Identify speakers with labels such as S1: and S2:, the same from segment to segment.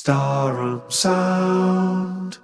S1: Staram Sound.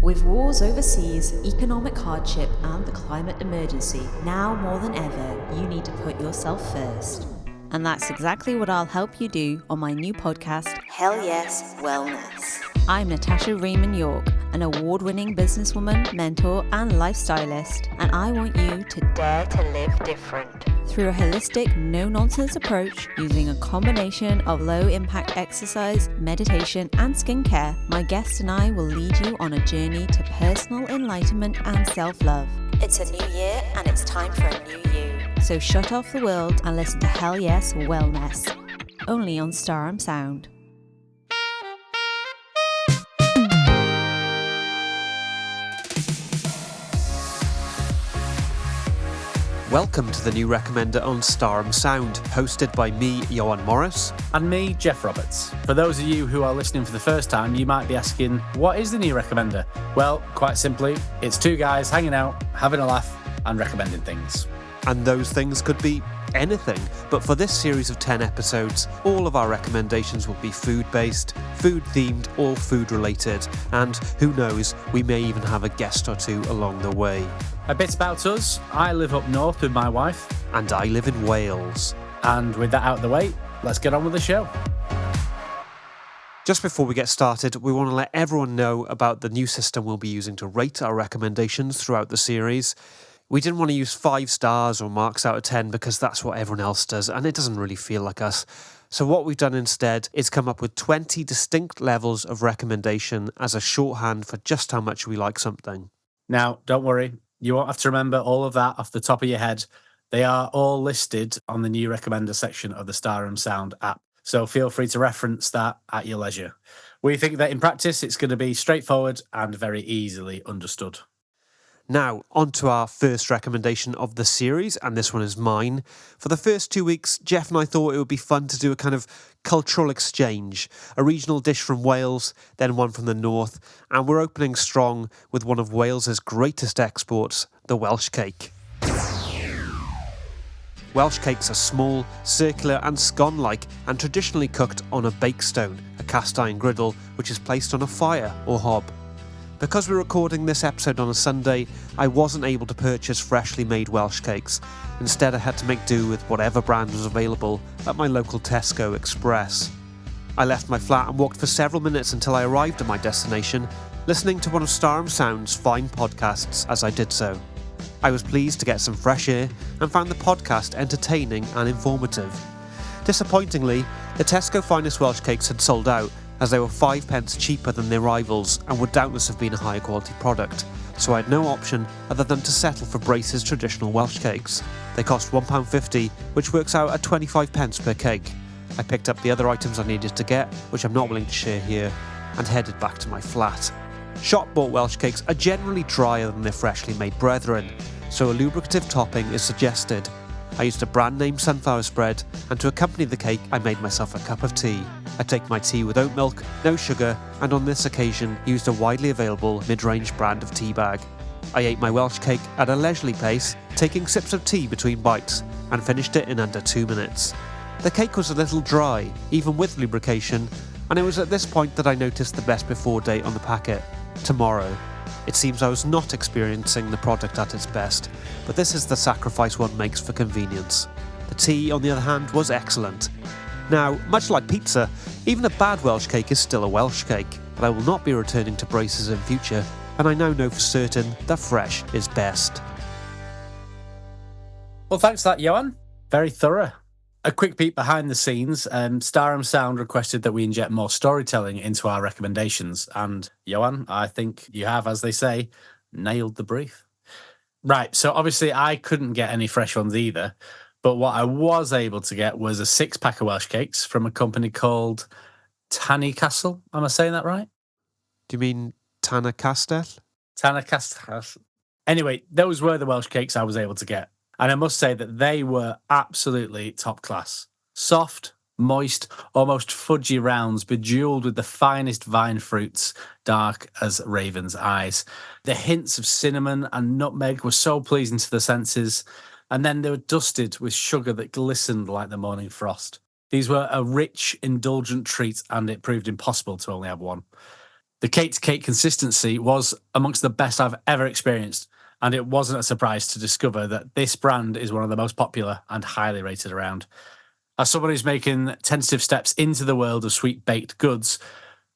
S2: With wars overseas, economic hardship and the climate emergency, now more than ever, you need to put yourself first. And that's exactly what I'll help you do on my new podcast, Hell Yes Wellness. I'm Natasha Riemann York, an award-winning businesswoman, mentor and lifestylist, and I want you to dare to live different. Through a holistic, no-nonsense approach, using a combination of low-impact exercise, meditation and skincare, my guest and I will lead you on a journey to personal enlightenment and self-love. It's a new year and it's time for a new you. So shut off the world and listen to Hell Yes Wellness, only on Staram Sound.
S1: Welcome to the new Recommender on Staram Sound, hosted by me, Ioan Morris.
S3: And me, Geoff Roberts. For those of you who are listening for the first time, you might be asking, what is the new Recommender? Well, quite simply, it's two guys hanging out, having a laugh, and recommending things.
S1: And those things could be anything, but for this series of 10 episodes, all of our recommendations will be food-based, food-themed, or food-related, and who knows, we may even have a guest or two along the way.
S3: A bit about us. I live up north with my wife.
S1: And I live in Wales.
S3: And with that out of the way, let's get on with the show.
S1: Just before we get started, we want to let everyone know about the new system we'll be using to rate our recommendations throughout the series. We didn't want to use 5 stars or marks out of 10 because that's what everyone else does, and it doesn't really feel like us. So what we've done instead is come up with 20 distinct levels of recommendation as a shorthand for just how much we like something.
S3: Now, don't worry. You won't have to remember all of that off the top of your head. They are all listed on the new Recommender section of the Staram Sound app. So feel free to reference that at your leisure. We think that in practice, it's going to be straightforward and very easily understood.
S1: Now, on to our first recommendation of the series, and this one is mine. For the first 2 weeks, Geoff and I thought it would be fun to do a kind of cultural exchange, a regional dish from Wales, then one from the north, and we're opening strong with one of Wales's greatest exports, the Welsh cake. Welsh cakes are small, circular and scone-like, and traditionally cooked on a bake stone, a cast iron griddle, which is placed on a fire or hob. Because we're recording this episode on a Sunday, I wasn't able to purchase freshly made Welsh cakes. Instead, I had to make do with whatever brand was available at my local Tesco Express. I left my flat and walked for several minutes until I arrived at my destination, listening to one of Staram Sound's fine podcasts as I did so. I was pleased to get some fresh air and found the podcast entertaining and informative. Disappointingly, the Tesco Finest Welsh cakes had sold out, as they were 5 pence cheaper than their rivals and would doubtless have been a higher quality product, so I had no option other than to settle for Brace's traditional Welsh cakes. They cost £1.50, which works out at 25 pence per cake. I picked up the other items I needed to get, which I'm not willing to share here, and headed back to my flat. Shop-bought Welsh cakes are generally drier than their freshly made brethren, so a lubricative topping is suggested. I used a brand name sunflower spread, and to accompany the cake I made myself a cup of tea. I take my tea with oat milk, no sugar, and on this occasion used a widely available mid-range brand of tea bag. I ate my Welsh cake at a leisurely pace, taking sips of tea between bites, and finished it in under 2 minutes. The cake was a little dry, even with lubrication, and it was at this point that I noticed the best before date on the packet, tomorrow. It seems I was not experiencing the product at its best, but this is the sacrifice one makes for convenience. The tea, on the other hand, was excellent. Now, much like pizza, even a bad Welsh cake is still a Welsh cake, but I will not be returning to Braces in future, and I now know for certain that fresh is best.
S3: Well, thanks for that, Ioan. Very thorough. A quick peek behind the scenes, Staram Sound requested that we inject more storytelling into our recommendations, and Ioan, I think you have, as they say, nailed the brief. Right, so obviously I couldn't get any fresh ones either, but what I was able to get was a 6-pack of Welsh cakes from a company called Tannaycastle. Am I saying that right?
S1: Do you mean Tannaycastle?
S3: Tannaycastle. Anyway, those were the Welsh cakes I was able to get. And I must say that they were absolutely top class. Soft, moist, almost fudgy rounds, bejewelled with the finest vine fruits, dark as raven's eyes. The hints of cinnamon and nutmeg were so pleasing to the senses, and then they were dusted with sugar that glistened like the morning frost. These were a rich, indulgent treat, and it proved impossible to only have one. The cake-to-cake consistency was amongst the best I've ever experienced, and it wasn't a surprise to discover that this brand is one of the most popular and highly rated around. As someone who's making tentative steps into the world of sweet baked goods,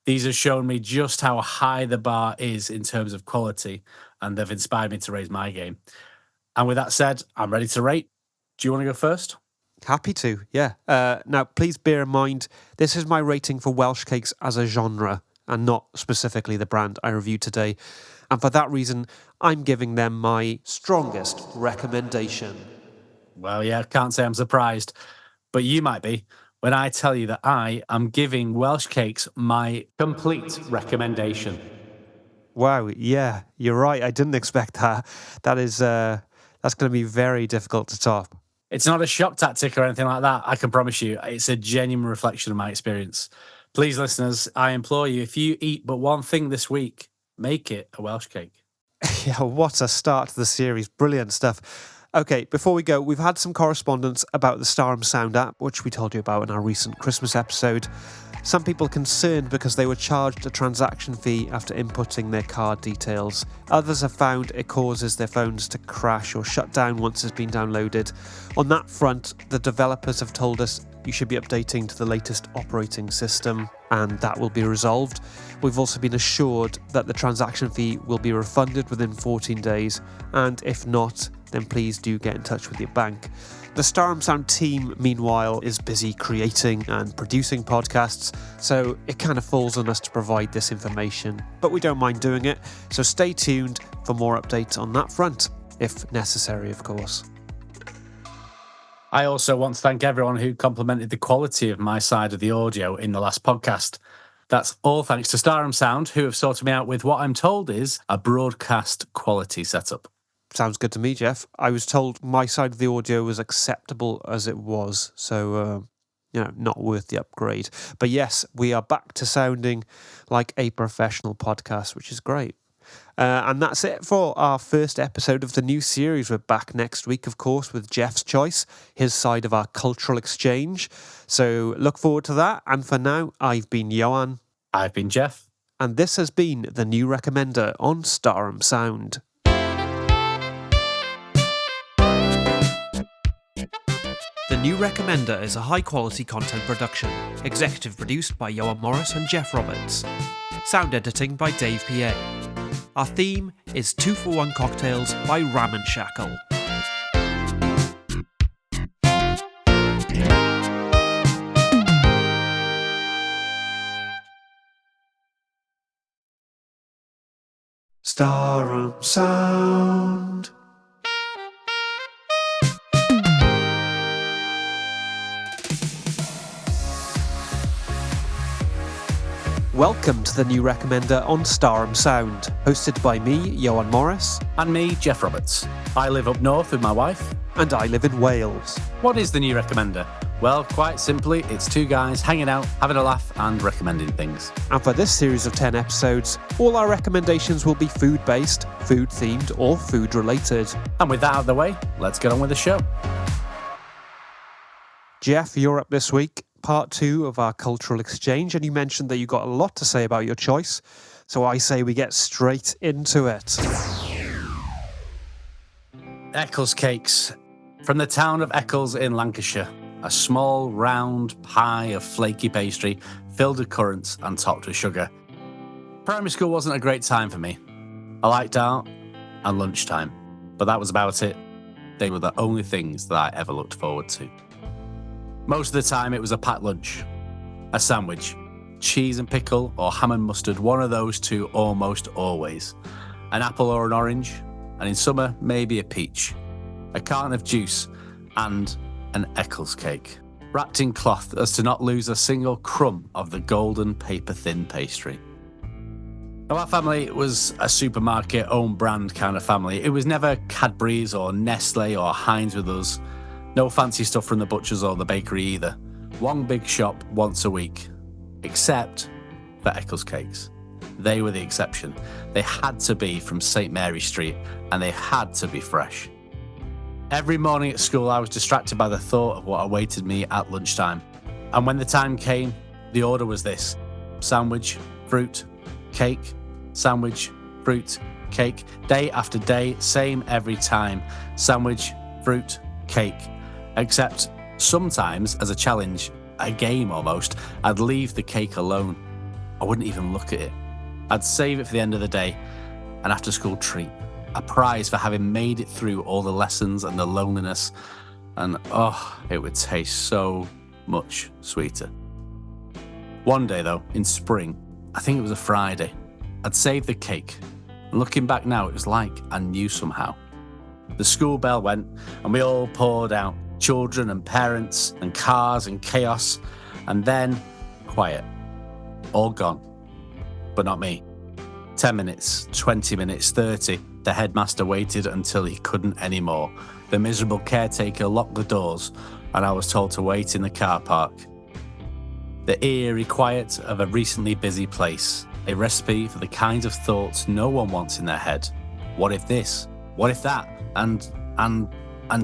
S3: these have shown me just how high the bar is in terms of quality, and they've inspired me to raise my game. And with that said, I'm ready to rate. Do you want to go first?
S1: Happy to, yeah. Now, please bear in mind, this is my rating for Welsh cakes as a genre, and not specifically the brand I reviewed today. And for that reason, I'm giving them my strongest recommendation.
S3: Well, yeah, can't say I'm surprised, but you might be when I tell you that I am giving Welsh cakes my complete recommendation.
S1: Wow, yeah, you're right. I didn't expect that. That's going to be very difficult to top.
S3: It's not a shock tactic or anything like that, I can promise you. It's a genuine reflection of my experience. Please, listeners, I implore you, if you eat but one thing this week, make it a Welsh cake.
S1: Yeah, what a start to the series. Brilliant stuff. Okay, before we go, we've had some correspondence about the Staram Sound app, which we told you about in our recent Christmas episode. Some people concerned because they were charged a transaction fee after inputting their card details. Others have found it causes their phones to crash or shut down once it's been downloaded. On that front, the developers have told us you should be updating to the latest operating system, and that will be resolved. We've also been assured that the transaction fee will be refunded within 14 days, and if not, then please do get in touch with your bank. The Staram Sound team, meanwhile, is busy creating and producing podcasts, so it kind of falls on us to provide this information. But we don't mind doing it, so stay tuned for more updates on that front, if necessary, of course.
S3: I also want to thank everyone who complimented the quality of my side of the audio in the last podcast. That's all thanks to Staram Sound, who have sorted me out with what I'm told is a broadcast quality setup.
S1: Sounds good to me, Geoff. I was told my side of the audio was acceptable as it was, so, not worth the upgrade. But yes, we are back to sounding like a professional podcast, which is great. And that's it for our first episode of the new series. We're back next week, of course, with Geoff's choice, his side of our cultural exchange. So look forward to that. And for now, I've been Ioan.
S3: I've been Geoff.
S1: And this has been the New Recommender on Staram Sound. The New Recommender is a high-quality content production, executive produced by Ioan Morris and Geoff Roberts. Sound editing by Dave PA. Our theme is 2-for-1 Cocktails by Ramen Shackle. Staram Sound. Welcome to the New Recommender on Staram Sound, hosted by me, Ioan Morris.
S3: And me, Geoff Roberts. I live up north with my wife.
S1: And I live in Wales.
S3: What is the New Recommender? Well, quite simply, it's two guys hanging out, having a laugh and recommending things.
S1: And for this series of 10 episodes, all our recommendations will be food-based, food-themed or food-related.
S3: And with that out of the way, let's get on with the show.
S1: Geoff, you're up this week. Part 2 of our cultural exchange, and you mentioned that you got a lot to say about your choice, so I say we get straight into it.
S3: Eccles Cakes. From the town of Eccles in Lancashire, a small round pie of flaky pastry filled with currants and topped with sugar. Primary school wasn't a great time for me. I liked art and lunchtime, but that was about it. They were the only things that I ever looked forward to. Most of the time, it was a packed lunch, a sandwich, cheese and pickle, or ham and mustard, one of those two almost always, an apple or an orange, and in summer, maybe a peach, a carton of juice, and an Eccles cake, wrapped in cloth as to not lose a single crumb of the golden paper-thin pastry. Now, our family was a supermarket, own brand kind of family. It was never Cadbury's or Nestle or Heinz with us. No fancy stuff from the butcher's or the bakery either. One big shop once a week. Except for Eccles Cakes. They were the exception. They had to be from St. Mary Street, and they had to be fresh. Every morning at school, I was distracted by the thought of what awaited me at lunchtime. And when the time came, the order was this: sandwich, fruit, cake, sandwich, fruit, cake. Day after day, same every time. Sandwich, fruit, cake. Except sometimes, as a challenge, a game almost, I'd leave the cake alone. I wouldn't even look at it. I'd save it for the end of the day, an after-school treat, a prize for having made it through all the lessons and the loneliness. And it would taste so much sweeter. One day though, in spring, I think it was a Friday, I'd saved the cake. And looking back now, it was like I knew somehow. The school bell went and we all poured out, children and parents and cars and chaos. And then, quiet. All gone. But not me. 10 minutes, 20 minutes, 30. The headmaster waited until he couldn't anymore. The miserable caretaker locked the doors and I was told to wait in the car park. The eerie quiet of a recently busy place. A recipe for the kinds of thoughts no one wants in their head. What if this? What if that? And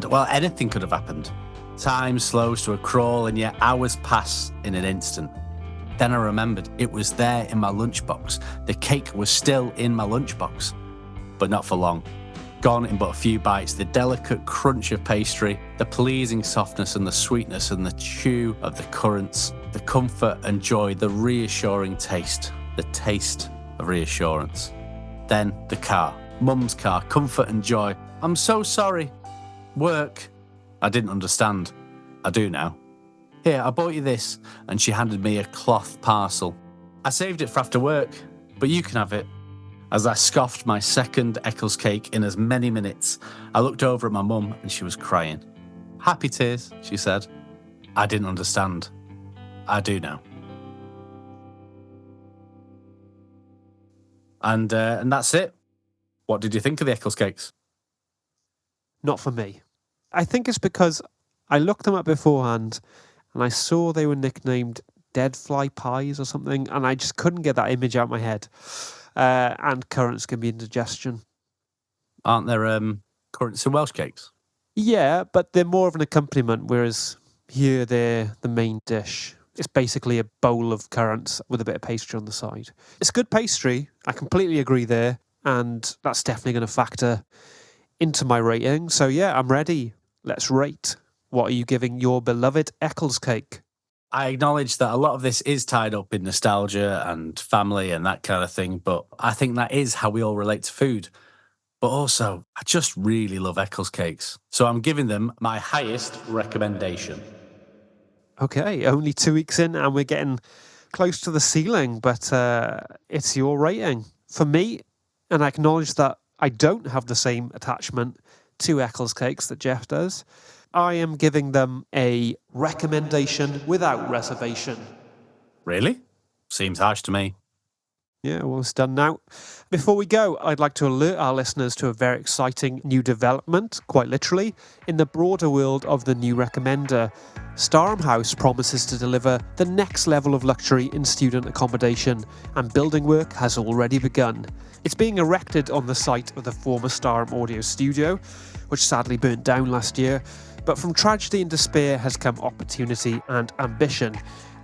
S3: well, anything could have happened. Time slows to a crawl and yet hours pass in an instant. Then I remembered it was there in my lunchbox. The cake was still in my lunchbox. But not for long. Gone in but a few bites, the delicate crunch of pastry, the pleasing softness and the sweetness and the chew of the currants, the comfort and joy, the reassuring taste, the taste of reassurance. Then the car, Mum's car, comfort and joy. I'm so sorry. Work. I didn't understand. I do now. Here, I bought you this, and she handed me a cloth parcel. I saved it for after work, but you can have it. As I scoffed my second Eccles cake in as many minutes, I looked over at my mum and she was crying. Happy tears, she said. I didn't understand. I do now. And that's it. What did you think of the Eccles Cakes?
S1: Not for me. I think it's because I looked them up beforehand and I saw they were nicknamed dead fly pies or something, and I just couldn't get that image out of my head. And currants can be indigestion.
S3: Aren't there currants in Welsh cakes?
S1: Yeah, but they're more of an accompaniment, whereas here they're the main dish. It's basically a bowl of currants with a bit of pastry on the side. It's good pastry, I completely agree there, and that's definitely going to factor into my rating. So yeah, I'm ready. Let's rate. What are you giving your beloved Eccles cake?
S3: I acknowledge that a lot of this is tied up in nostalgia and family and that kind of thing, but I think that is how we all relate to food. But also, I just really love Eccles Cakes. So I'm giving them my highest recommendation.
S1: Okay, only 2 weeks in and we're getting close to the ceiling, but it's your rating. For me, and I acknowledge that I don't have the same attachment to Eccles Cakes that Geoff does, I am giving them a recommendation without reservation.
S3: Really? Seems harsh to me.
S1: Yeah, well, it's done now. Before we go, I'd like to alert our listeners to a very exciting new development, quite literally, in the broader world of the new Recommender. Staram House promises to deliver the next level of luxury in student accommodation, and building work has already begun. It's being erected on the site of the former Staram Audio Studio, which sadly burnt down last year. But from tragedy and despair has come opportunity and ambition.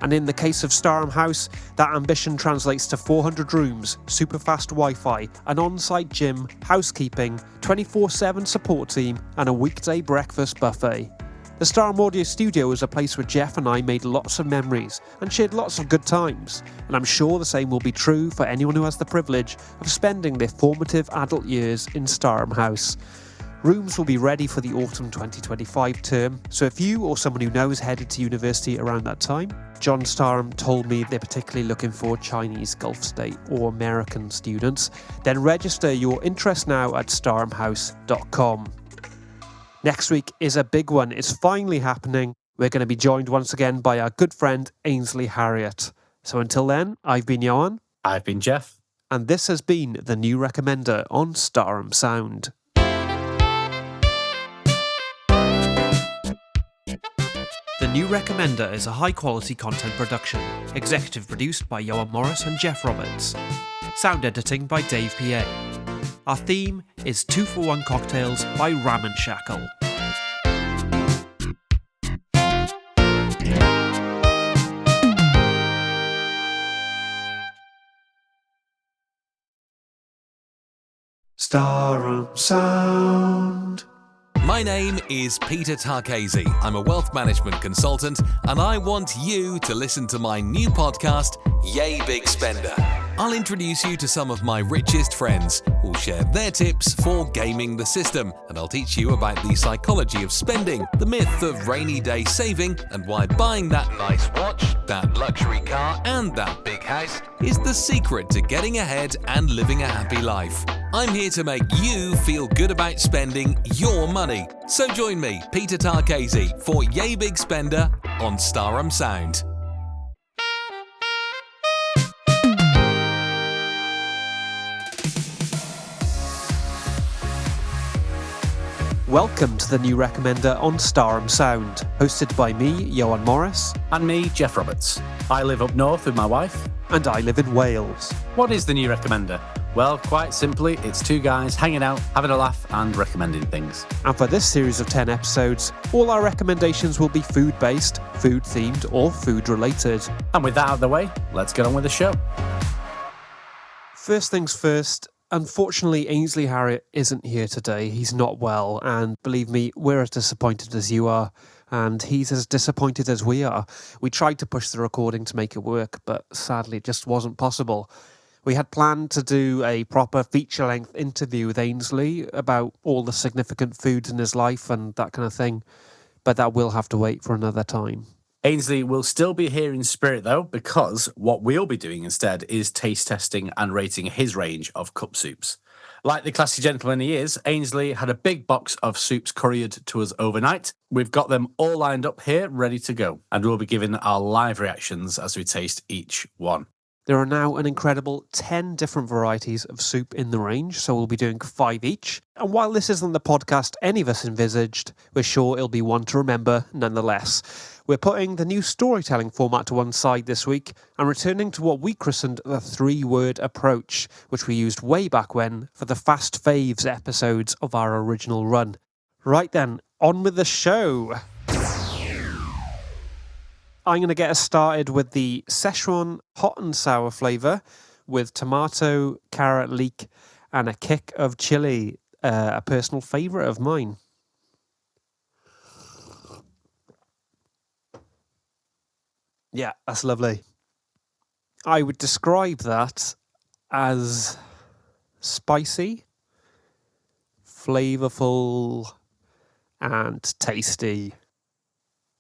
S1: And in the case of Staram House, that ambition translates to 400 rooms, super fast Wi-Fi, an on-site gym, housekeeping, 24/7 support team, and a weekday breakfast buffet. The Staram Audio Studio is a place where Geoff and I made lots of memories and shared lots of good times. And I'm sure the same will be true for anyone who has the privilege of spending their formative adult years in Staram House. Rooms will be ready for the autumn 2025 term, so if you or someone you know is headed to university around that time, John Staram told me they're particularly looking for Chinese, Gulf State or American students, then register your interest now at staramhouse.com. Next week is a big one. It's finally happening. We're going to be joined once again by our good friend Ainsley Harriott. So until then, I've been Ioan.
S3: I've been Geoff.
S1: And this has been the new Recommender on Staram Sound. The New Recommender is a high-quality content production, executive produced by Ioan Morris and Geoff Roberts. Sound editing by Dave PA. Our theme is 2-for-1 Cocktails by Ramen Shackle. Staram Sound.
S4: My name is Peter Tarkasey. I'm a wealth management consultant, and I want you to listen to my new podcast, Yay Big Spender. I'll introduce you to some of my richest friends who'll share their tips for gaming the system, and I'll teach you about the psychology of spending, the myth of rainy day saving, and why buying that nice watch, that luxury car, and that big house is the secret to getting ahead and living a happy life. I'm here to make you feel good about spending your money. So join me, Peter Tarkasey, for Yay Big Spender on Staram Sound.
S1: Welcome to the new Recommender on Staram Sound, hosted by me, Ioan Morris.
S3: And me, Geoff Roberts. I live up north with my wife.
S1: And I live in Wales.
S3: What is the new Recommender? Well, quite simply, it's two guys hanging out, having a laugh and recommending things.
S1: And for this series of 10 episodes, all our recommendations will be food-based, food-themed or food-related.
S3: And with that out of the way, let's get on with the show.
S1: First things first, unfortunately Ainsley Harriott isn't here today. He's not well, and believe me, we're as disappointed as you are, and he's as disappointed as we are. We tried to push the recording to make it work, but sadly it just wasn't possible. We had planned to do a proper feature-length interview with Ainsley about all the significant foods in his life and that kind of thing, but that will have to wait for another time.
S3: Ainsley will still be here in spirit, though, because what we'll be doing instead is taste testing and rating his range of cup soups. Like the classy gentleman he is, Ainsley had a big box of soups couriered to us overnight. We've got them all lined up here, ready to go, and we'll be giving our live reactions as we taste each one.
S1: There are now an incredible 10 different varieties of soup in the range, so we'll be doing 5 each. And while this isn't the podcast any of us envisaged, we're sure it'll be one to remember nonetheless. We're putting the new storytelling format to one side this week and returning to what we christened the 3-word approach, which we used way back when for the Fast Faves episodes of our original run. Right then, on with the show. I'm going to get us started with the Szechuan hot and sour flavour with tomato, carrot leek and a kick of chilli, a personal favourite of mine. Yeah, that's lovely. I would describe that as spicy, flavourful and tasty.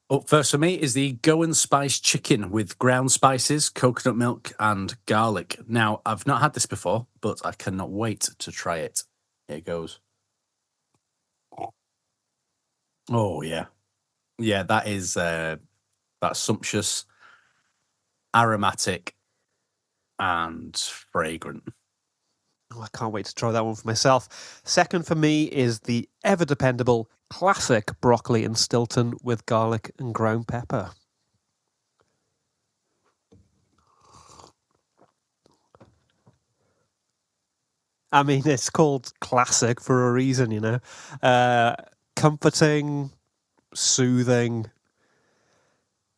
S3: Up first for me is the Go and Spice chicken with ground spices, coconut milk and garlic. Now, I've not had this before, but I cannot wait to try it. Here it goes. Oh, yeah. Yeah, that is that sumptuous, aromatic and fragrant.
S1: Oh, I can't wait to try that one for myself. Second for me is the ever-dependable classic broccoli and Stilton with garlic and ground pepper. I mean, it's called classic for a reason, you know. Comforting, soothing,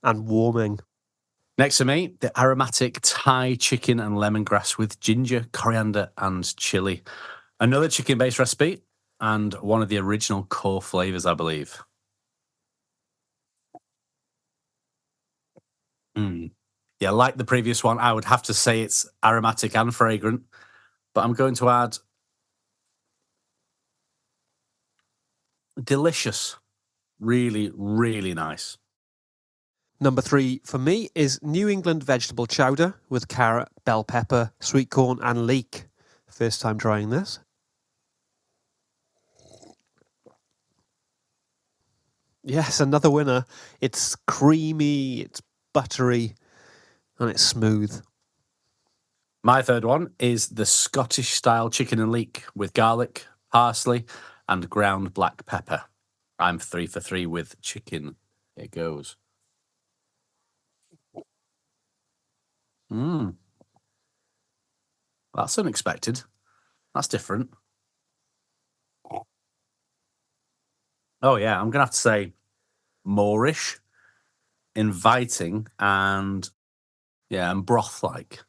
S1: and warming.
S3: Next to me, the aromatic Thai chicken and lemongrass with ginger, coriander and chili. Another chicken-based recipe and one of the original core flavours, I believe. Yeah, like the previous one, I would have to say it's aromatic and fragrant, but I'm going to add delicious. Really, really nice.
S1: Number 3 for me is New England vegetable chowder with carrot, bell pepper, sweet corn and leek. First time trying this. Yes, another winner. It's creamy, it's buttery, and it's smooth.
S3: My third one is the Scottish style chicken and leek with garlic, parsley and ground black pepper. I'm 3 for 3 with chicken. Here it goes. That's unexpected. That's different. Oh, yeah, I'm going to have to say Moorish, inviting, and broth-like.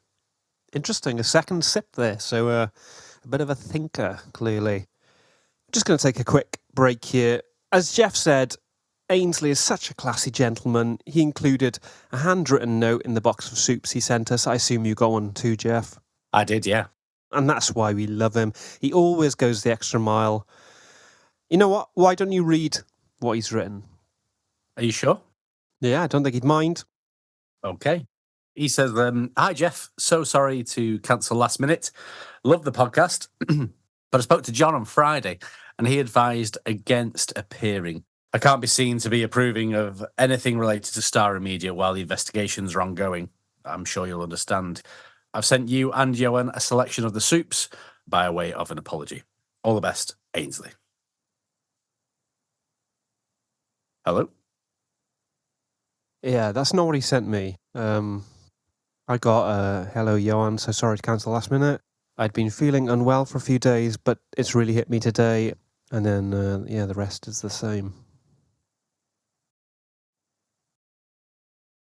S1: Interesting. A second sip there. So A bit of a thinker, clearly. Just going to take a quick break here. As Geoff said, Ainsley is such a classy gentleman. He included a handwritten note in the box of soups he sent us. I assume you got one too, Geoff.
S3: I did, yeah.
S1: And that's why we love him. He always goes the extra mile. You know what? Why don't you read what he's written?
S3: Are you sure?
S1: Yeah, I don't think he'd mind.
S3: Okay. He says, hi, Geoff. So sorry to cancel last minute. Love the podcast. But I spoke to John on Friday and he advised against appearing. I can't be seen to be approving of anything related to Staram Media while the investigations are ongoing. I'm sure you'll understand. I've sent you and Ioan a selection of the soups by way of an apology. All the best, Ainsley. Hello?
S1: Yeah, that's not what he sent me. I got hello, Ioan, so sorry to cancel last minute. I'd been feeling unwell for a few days, but it's really hit me today. And then, the rest is the same.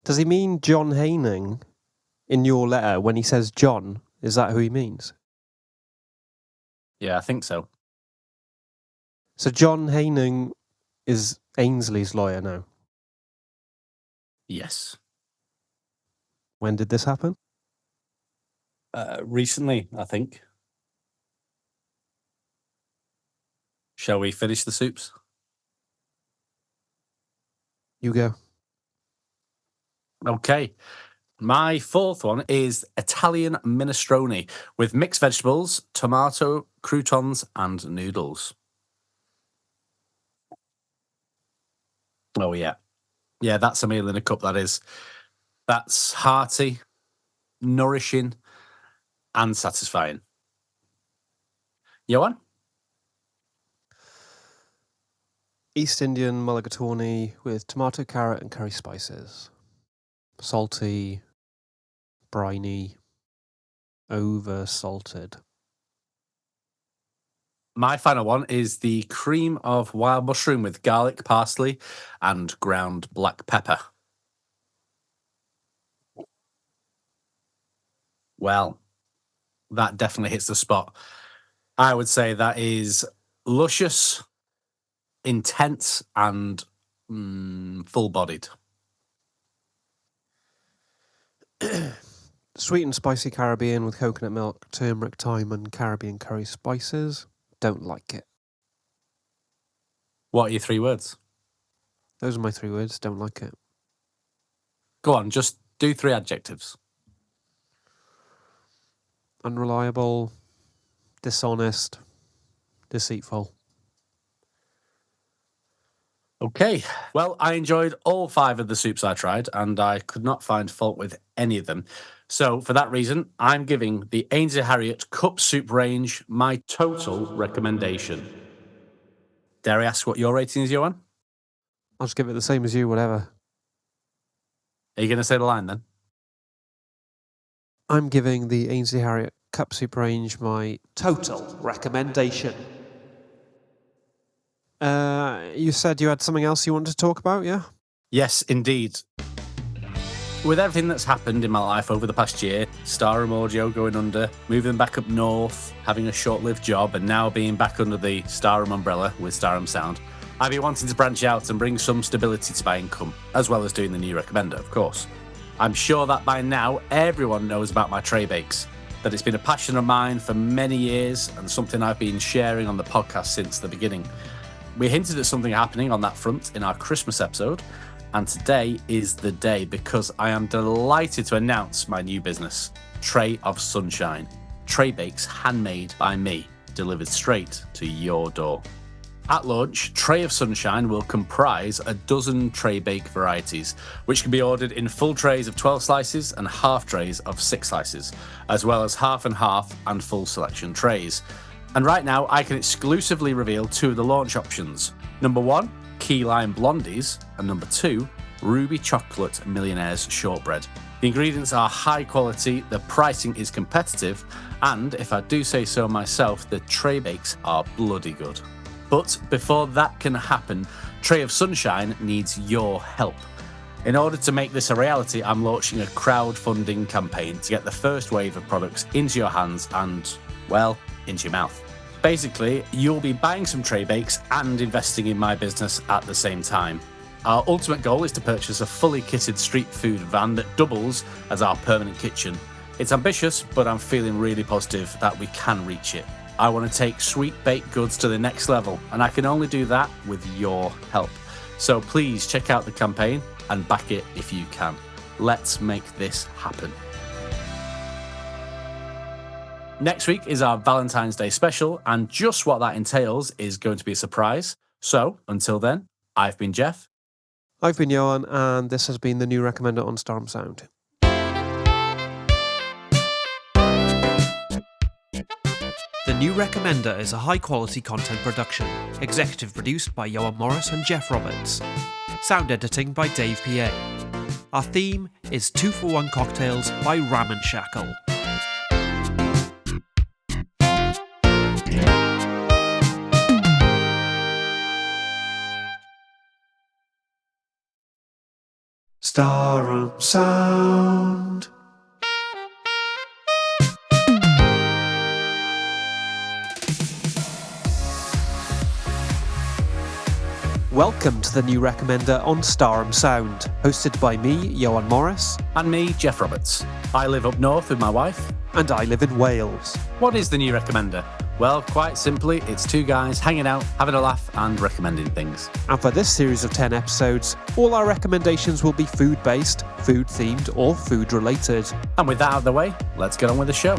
S1: Does he mean John Haining in your letter when he says John? Is that who he means?
S3: Yeah, I think so.
S1: So John Haining is Ainsley's lawyer now.
S3: Yes.
S1: When did this happen?
S3: Recently, I think. Shall we finish the soups?
S1: You go.
S3: Okay. My fourth one is Italian minestrone with mixed vegetables, tomato, croutons, and noodles. Oh, yeah. Yeah, that's a meal in a cup, that is. That's hearty, nourishing, and satisfying. Ioan?
S1: East Indian mulligatawny with tomato, carrot, and curry spices. Salty, briny, over-salted.
S3: My final one is the cream of wild mushroom with garlic, parsley, and ground black pepper. Well, that definitely hits the spot. I would say that is luscious, intense, and full-bodied.
S1: Sweet and spicy Caribbean with coconut milk, turmeric, thyme, and Caribbean curry spices. Don't like it.
S3: What are your 3 words?
S1: Those are my 3 words. Don't like it.
S3: Go on, just do 3 adjectives.
S1: Unreliable, dishonest, deceitful.
S3: Okay. Well, I enjoyed all 5 of the soups I tried, and I could not find fault with any of them. So, for that reason, I'm giving the Ainsley Harriott Cup Soup range my total recommendation. Dare I ask what your rating is, Ioan?
S1: I'll just give it the same as you, whatever.
S3: Are you going to say the line then?
S1: I'm giving the Ainsley Harriott Cup Soup range my total recommendation. You said you had something else you wanted to talk about, yeah?
S3: Yes, indeed. With everything that's happened in my life over the past year, Staram Audio going under, moving back up north, having a short-lived job, and now being back under the Staram umbrella with Staram Sound, I've been wanting to branch out and bring some stability to my income, as well as doing the new recommender, of course. I'm sure that by now, everyone knows about my tray bakes, that it's been a passion of mine for many years and something I've been sharing on the podcast since the beginning. We hinted at something happening on that front in our Christmas episode, and today is the day because I am delighted to announce my new business, Tray of Sunshine. Tray bakes handmade by me, delivered straight to your door. At launch, Tray of Sunshine will comprise a dozen tray bake varieties, which can be ordered in full trays of 12 slices and half trays of 6 slices, as well as half and half and full selection trays. And right now, I can exclusively reveal 2 of the launch options. Number 1, Key Lime Blondies, and number 2, Ruby Chocolate Millionaires Shortbread. The ingredients are high quality, the pricing is competitive, and if I do say so myself, the tray bakes are bloody good. But before that can happen, Tray of Sunshine needs your help. In order to make this a reality, I'm launching a crowdfunding campaign to get the first wave of products into your hands and, well, into your mouth. Basically, you'll be buying some tray bakes and investing in my business at the same time. Our ultimate goal is to purchase a fully kitted street food van that doubles as our permanent kitchen. It's ambitious, but I'm feeling really positive that we can reach it. I want to take sweet baked goods to the next level, and I can only do that with your help. So please check out the campaign and back it if you can. Let's make this happen. Next week is our Valentine's Day special, and just what that entails is going to be a surprise. So, until then, I've been Geoff.
S1: I've been Ioan, and this has been the new recommender on Staram Sound. The New Recommender is a high-quality content production, executive produced by Ioan Morris and Geoff Roberts. Sound editing by Dave PA. Our theme is 2-for-1 Cocktails by Ramen Shackle. Staram Sound. Welcome to the New Recommender on Staram Sound, hosted by me, Ioan Morris.
S3: And me, Geoff Roberts. I live up north with my wife.
S1: And I live in Wales.
S3: What is the New Recommender? Well, quite simply, it's two guys hanging out, having a laugh and recommending things.
S1: And for this series of 10 episodes, all our recommendations will be food-based, food-themed or food-related.
S3: And with that out of the way, let's get on with the show.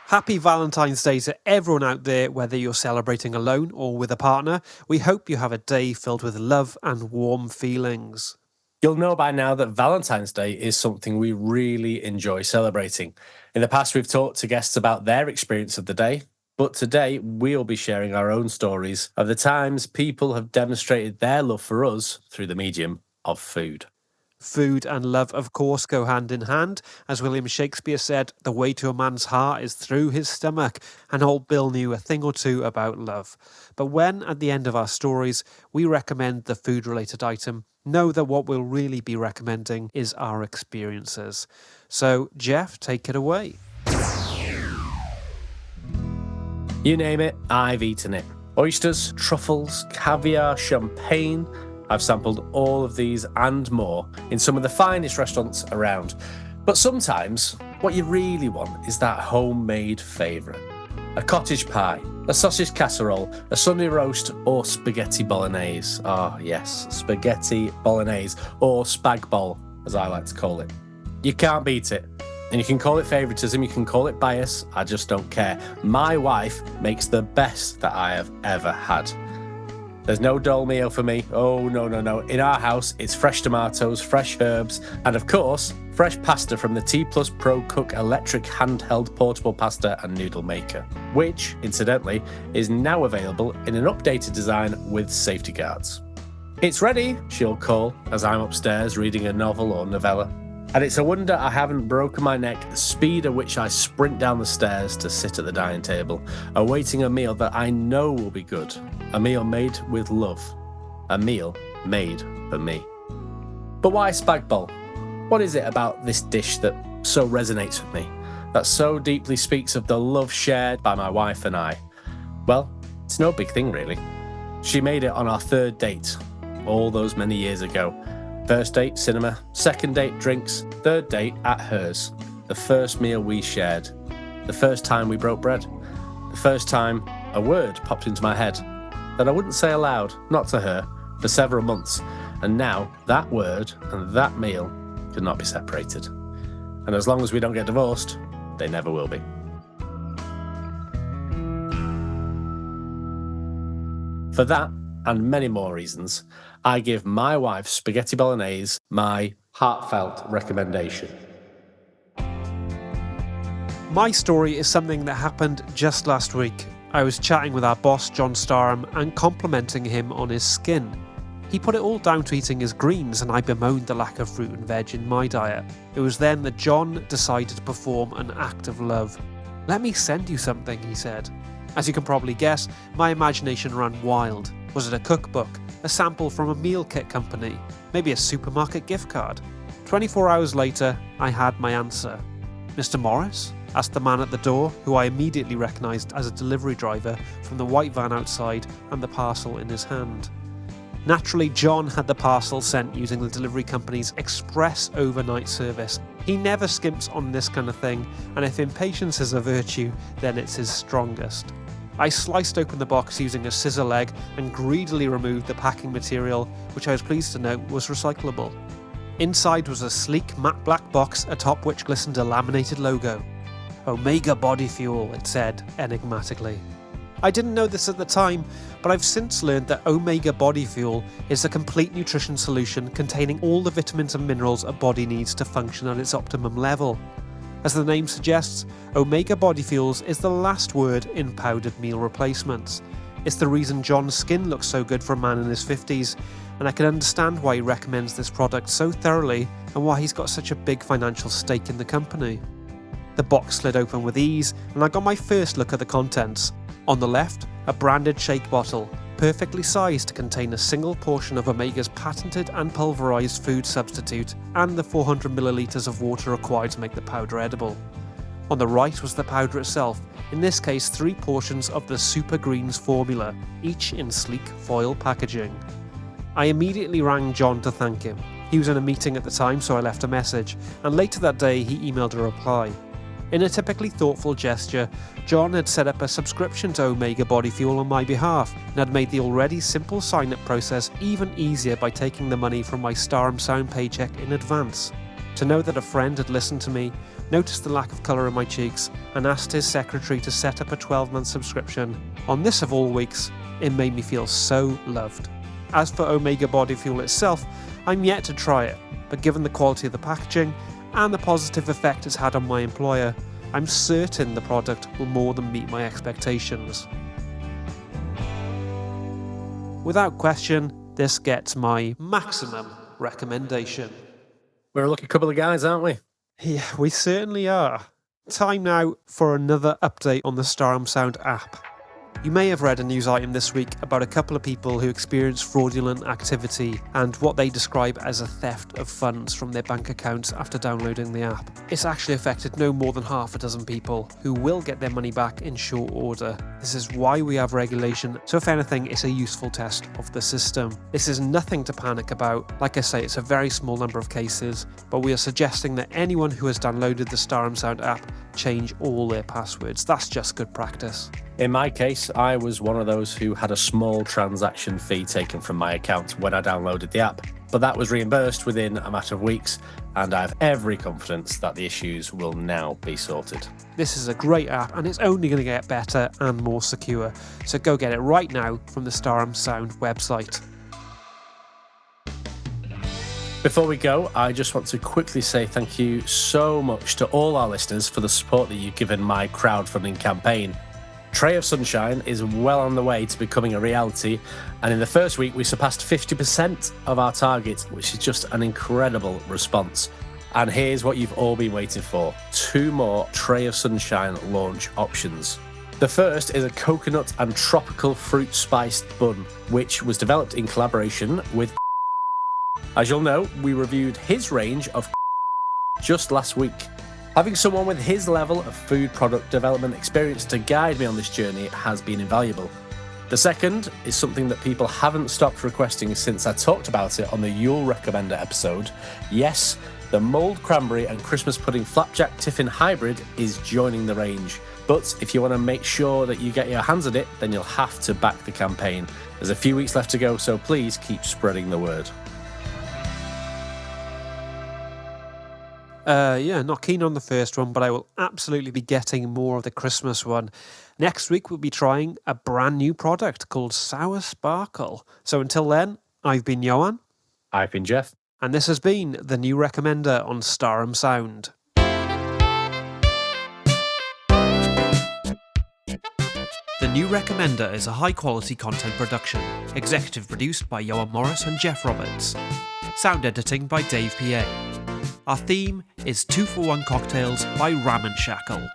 S1: Happy Valentine's Day to everyone out there, whether you're celebrating alone or with a partner. We hope you have a day filled with love and warm feelings.
S3: You'll know by now that Valentine's Day is something we really enjoy celebrating. In the past, we've talked to guests about their experience of the day, but today we'll be sharing our own stories of the times people have demonstrated their love for us through the medium of food.
S1: Food and love, of course, go hand in hand. As William Shakespeare said, the way to a man's heart is through his stomach, and old Bill knew a thing or two about love. But when, at the end of our stories, we recommend the food-related item, know that what we'll really be recommending is our experiences. So, Geoff, take it away.
S3: You name it, I've eaten it. Oysters, truffles, caviar, champagne. I've sampled all of these and more in some of the finest restaurants around. But sometimes, what you really want is that homemade favourite. A cottage pie, a sausage casserole, a Sunday roast, or spaghetti bolognese. Oh yes, spaghetti bolognese, or spag bol, as I like to call it. You can't beat it. And you can call it favouritism, you can call it bias, I just don't care. My wife makes the best that I have ever had. There's no dull meal for me. Oh, no. In our house, it's fresh tomatoes, fresh herbs, and of course, fresh pasta from the T+ Pro Cook electric handheld portable pasta and noodle maker, which, incidentally, is now available in an updated design with safety guards. It's ready, she'll call, as I'm upstairs reading a novel or novella. And it's a wonder I haven't broken my neck at the speed at which I sprint down the stairs to sit at the dining table, awaiting a meal that I know will be good. A meal made with love. A meal made for me. But why spag bol? What is it about this dish that so resonates with me? That so deeply speaks of the love shared by my wife and I? Well, it's no big thing really. She made it on our third date, all those many years ago. First date, cinema. Second date, drinks. Third date, at hers. The first meal we shared. The first time we broke bread. The first time a word popped into my head that I wouldn't say aloud, not to her, for several months. And now that word and that meal could not be separated. And as long as we don't get divorced, they never will be. For that, and many more reasons, I give my wife's spaghetti bolognese my heartfelt recommendation.
S1: My story is something that happened just last week. I was chatting with our boss, John Staram, and complimenting him on his skin. He put it all down to eating his greens, and I bemoaned the lack of fruit and veg in my diet. It was then that John decided to perform an act of love. "Let me send you something," he said. As you can probably guess, my imagination ran wild. Was it a cookbook? A sample from a meal kit company? Maybe a supermarket gift card? 24 hours later, I had my answer. "Mr. Morris, asked the man at the door, who I immediately recognised as a delivery driver from the white van outside and the parcel in his hand. Naturally, John had the parcel sent using the delivery company's express overnight service. He never skimps on this kind of thing, and if impatience is a virtue, then it's his strongest. I sliced open the box using a scissor leg and greedily removed the packing material, which I was pleased to note was recyclable. Inside was a sleek matte black box atop which glistened a laminated logo. Omega Body Fuel, it said enigmatically. I didn't know this at the time, but I've since learned that Omega Body Fuel is a complete nutrition solution containing all the vitamins and minerals a body needs to function at its optimum level. As the name suggests, Omega Body Fuels is the last word in powdered meal replacements. It's the reason John's skin looks so good for a man in his 50s, and I can understand why he recommends this product so thoroughly and why he's got such a big financial stake in the company. The box slid open with ease, and I got my first look at the contents. On the left, a branded shake bottle, perfectly sized to contain a single portion of Omega's patented and pulverised food substitute and the 400 millilitres of water required to make the powder edible. On the right was the powder itself, in this case 3 portions of the Super Greens formula, each in sleek foil packaging. I immediately rang John to thank him. He was in a meeting at the time, so I left a message, and later that day he emailed a reply. In a typically thoughtful gesture, John had set up a subscription to Omega Body Fuel on my behalf and had made the already simple sign-up process even easier by taking the money from my Staram Sound paycheck in advance. To know that a friend had listened to me, noticed the lack of colour in my cheeks, and asked his secretary to set up a 12-month subscription, on this of all weeks, it made me feel so loved. As for Omega Body Fuel itself, I'm yet to try it, but given the quality of the packaging and the positive effect it's had on my employer, I'm certain the product will more than meet my expectations. Without question, this gets my maximum recommendation.
S3: We're a lucky couple of guys, aren't we?
S1: Yeah, we certainly are. Time now for another update on the Staram Sound app. You may have read a news item this week about a couple of people who experienced fraudulent activity and what they describe as a theft of funds from their bank accounts after downloading the app. It's actually affected no more than half a dozen people who will get their money back in short order. This is why we have regulation, so if anything, it's a useful test of the system. This is nothing to panic about. Like I say, it's a very small number of cases, but we are suggesting that anyone who has downloaded the Staram Sound app change all their passwords. That's just good practice.
S3: In my case, I was one of those who had a small transaction fee taken from my account when I downloaded the app, but that was reimbursed within a matter of weeks, and I have every confidence that the issues will now be sorted.
S1: This is a great app, and it's only going to get better and more secure, so go get it right now from the Staram Sound website.
S3: Before we go, I just want to quickly say thank you so much to all our listeners for the support that you've given my crowdfunding campaign. Tray of Sunshine is well on the way to becoming a reality, and in the first week we surpassed 50% of our target, which is just an incredible response. And here's what you've all been waiting for: 2 more Tray of Sunshine launch options. The first is a coconut and tropical fruit spiced bun, which was developed in collaboration with As you'll know, we reviewed his range of just last week. Having someone with his level of food product development experience to guide me on this journey has been invaluable. The second is something that people haven't stopped requesting since I talked about it on the Yule Recommender episode. Yes, the mulled cranberry and Christmas pudding flapjack tiffin hybrid is joining the range. But if you want to make sure that you get your hands on it, then you'll have to back the campaign. There's a few weeks left to go, so please keep spreading the word.
S1: Not keen on the first one, but I will absolutely be getting more of the Christmas one. Next week, we'll be trying a brand new product called Sour Sparkle. So until then, I've been Ioan.
S3: I've been Geoff.
S1: And this has been the New Recommender on Staram Sound. The New Recommender is a high-quality content production, executive produced by Ioan Morris and Geoff Roberts. Sound editing by Dave PA. Our theme is 2-for-1 Cocktails by Ramen Shackle.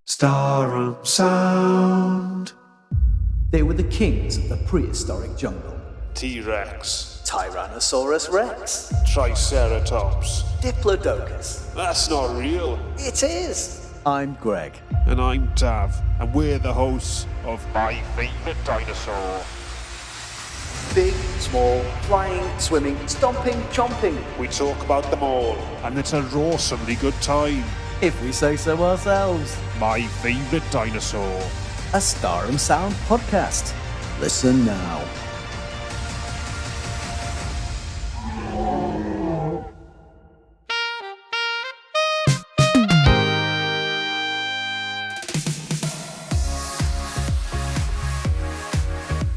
S1: Staram Sound.
S5: They were the kings of the prehistoric jungle.
S6: T-Rex,
S5: Tyrannosaurus Rex,
S6: Triceratops.
S5: Diplodocus.
S6: That's not real.
S5: It is! I'm Greg.
S6: And I'm Tav, and we're the hosts of My Favourite Dinosaur.
S5: Big, small, flying, swimming, stomping, chomping.
S6: We talk about them all, and it's an awesomely good time.
S5: If we say so ourselves.
S6: My Favourite Dinosaur.
S5: A Staram Sound podcast. Listen now.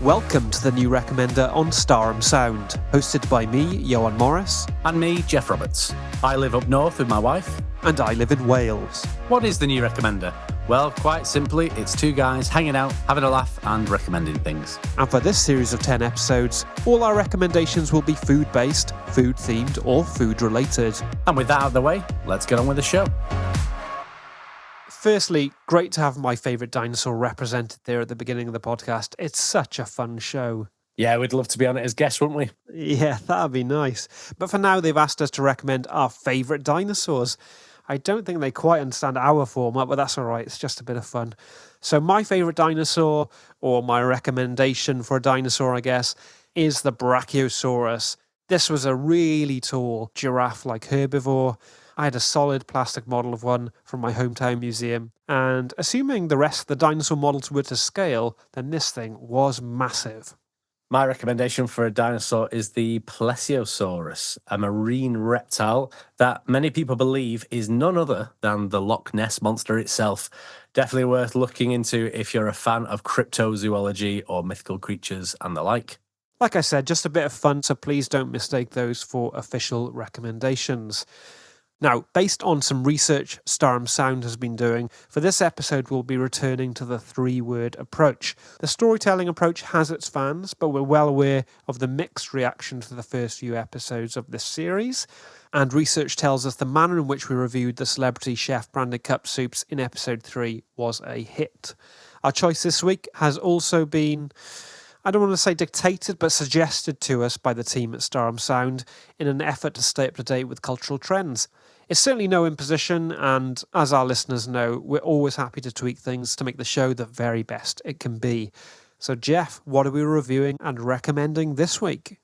S1: Welcome to the new Recommender on Staram Sound, hosted by me, Ioan Morris.
S3: And me, Geoff Roberts. I live up north with my wife.
S1: And I live in Wales.
S3: What is the new Recommender? Well, quite simply, it's two guys hanging out, having a laugh and recommending things.
S1: And for this series of 10 episodes, all our recommendations will be food-based, food-themed or food-related.
S3: And with that out of the way, let's get on with the show.
S1: Firstly, great to have my favourite dinosaur represented there at the beginning of the podcast. It's such a fun show.
S3: Yeah, we'd love to be on it as guests, wouldn't we?
S1: Yeah, that'd be nice. But for now, they've asked us to recommend our favourite dinosaurs. I don't think they quite understand our format, but that's all right. It's just a bit of fun. So my favourite dinosaur, or my recommendation for a dinosaur, I guess, is the Brachiosaurus. This was a really tall giraffe-like herbivore. I had a solid plastic model of one from my hometown museum, and assuming the rest of the dinosaur models were to scale, then this thing was massive.
S3: My recommendation for a dinosaur is the Plesiosaurus, a marine reptile that many people believe is none other than the Loch Ness Monster itself. Definitely worth looking into if you're a fan of cryptozoology or mythical creatures and the like.
S1: Like I said, just a bit of fun, so please don't mistake those for official recommendations. Now, based on some research Staram Sound has been doing, for this episode we'll be returning to the three-word approach. The storytelling approach has its fans, but we're well aware of the mixed reaction to the first few episodes of this series. And research tells us the manner in which we reviewed the celebrity chef branded cup soups in episode 3 was a hit. Our choice this week has also been, I don't want to say dictated, but suggested to us by the team at Staram Sound in an effort to stay up to date with cultural trends. It's certainly no imposition, and as our listeners know, we're always happy to tweak things to make the show the very best it can be. So, Geoff, what are we reviewing and recommending this week?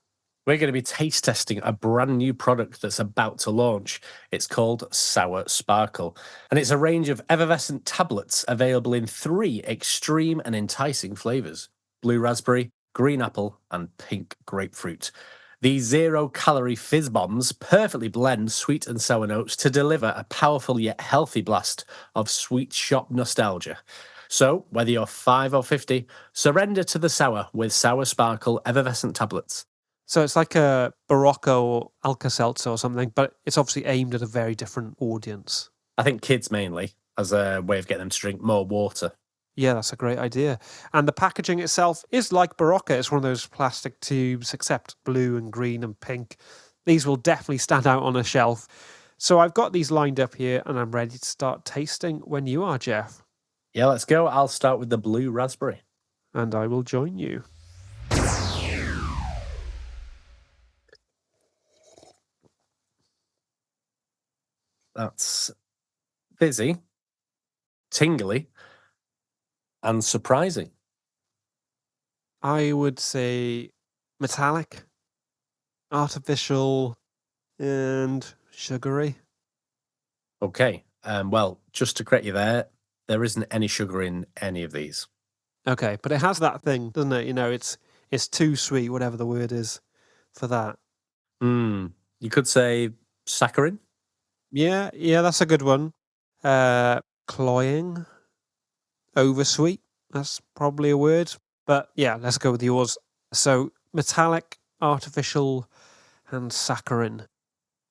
S3: We're going to be taste testing a brand new product that's about to launch. It's called Sour Sparkle, and it's a range of effervescent tablets available in 3 extreme and enticing flavours: blue raspberry, green apple, and pink grapefruit. These zero-calorie fizz bombs perfectly blend sweet and sour notes to deliver a powerful yet healthy blast of sweet shop nostalgia. So, whether you're 5 or 50, surrender to the sour with Sour Sparkle effervescent tablets.
S1: So it's like a Barocca or Alka-Seltzer or something, but it's obviously aimed at a very different audience.
S3: I think kids mainly, as a way of getting them to drink more water.
S1: Yeah, that's a great idea. And the packaging itself is like Barocca. It's one of those plastic tubes, except blue and green and pink. These will definitely stand out on a shelf. So I've got these lined up here and I'm ready to start tasting when you are, Geoff.
S3: Yeah, let's go. I'll start with the blue raspberry.
S1: And I will join you.
S3: That's fizzy, tingly, and surprising.
S1: I would say metallic, artificial, and sugary.
S3: Okay. Well, just to correct you there isn't any sugar in any of these.
S1: Okay, but it has that thing, doesn't it? You know, it's too sweet, whatever the word is for that.
S3: You could say saccharine.
S1: Yeah, that's a good one. Cloying. Oversweet, that's probably a word. But yeah, let's go with yours. So, metallic, artificial, and saccharine.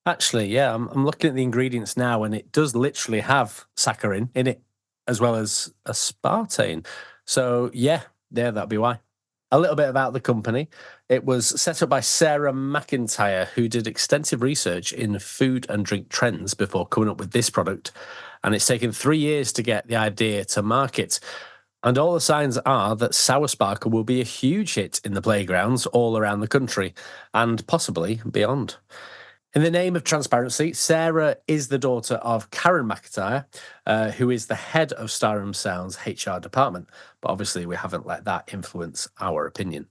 S3: Actually, yeah, I'm looking at the ingredients now, and it does literally have saccharin in it, as well as aspartame. So, yeah, that'd be why. A little bit about the company. It was set up by Sarah McIntyre, who did extensive research in food and drink trends before coming up with this product. And it's taken 3 years to get the idea to market. And all the signs are that Sour Sparkle will be a huge hit in the playgrounds all around the country, and possibly beyond. In the name of transparency, Sarah is the daughter of Karen McIntyre, who is the head of Staram Sound's HR department. But obviously, we haven't let that influence our opinion.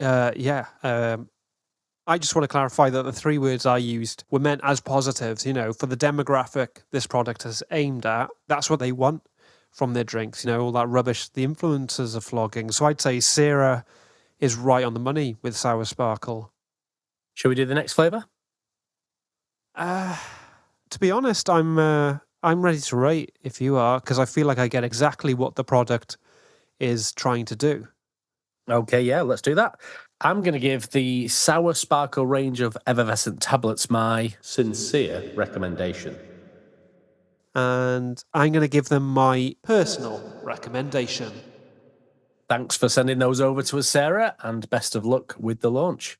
S1: I just want to clarify that the 3 words I used were meant as positives, for the demographic this product is aimed at. That's what they want from their drinks, all that rubbish the influencers are flogging. So I'd say Sarah is right on the money with Sour Sparkle.
S3: Shall we do the next flavour?
S1: To be honest, I'm ready to rate if you are, because I feel like I get exactly what the product is trying to do.
S3: Okay, yeah, let's do that. I'm going to give the Sour Sparkle range of effervescent tablets my sincere recommendation.
S1: And I'm going to give them my personal recommendation.
S3: Thanks for sending those over to us, Sarah, and best of luck with the launch.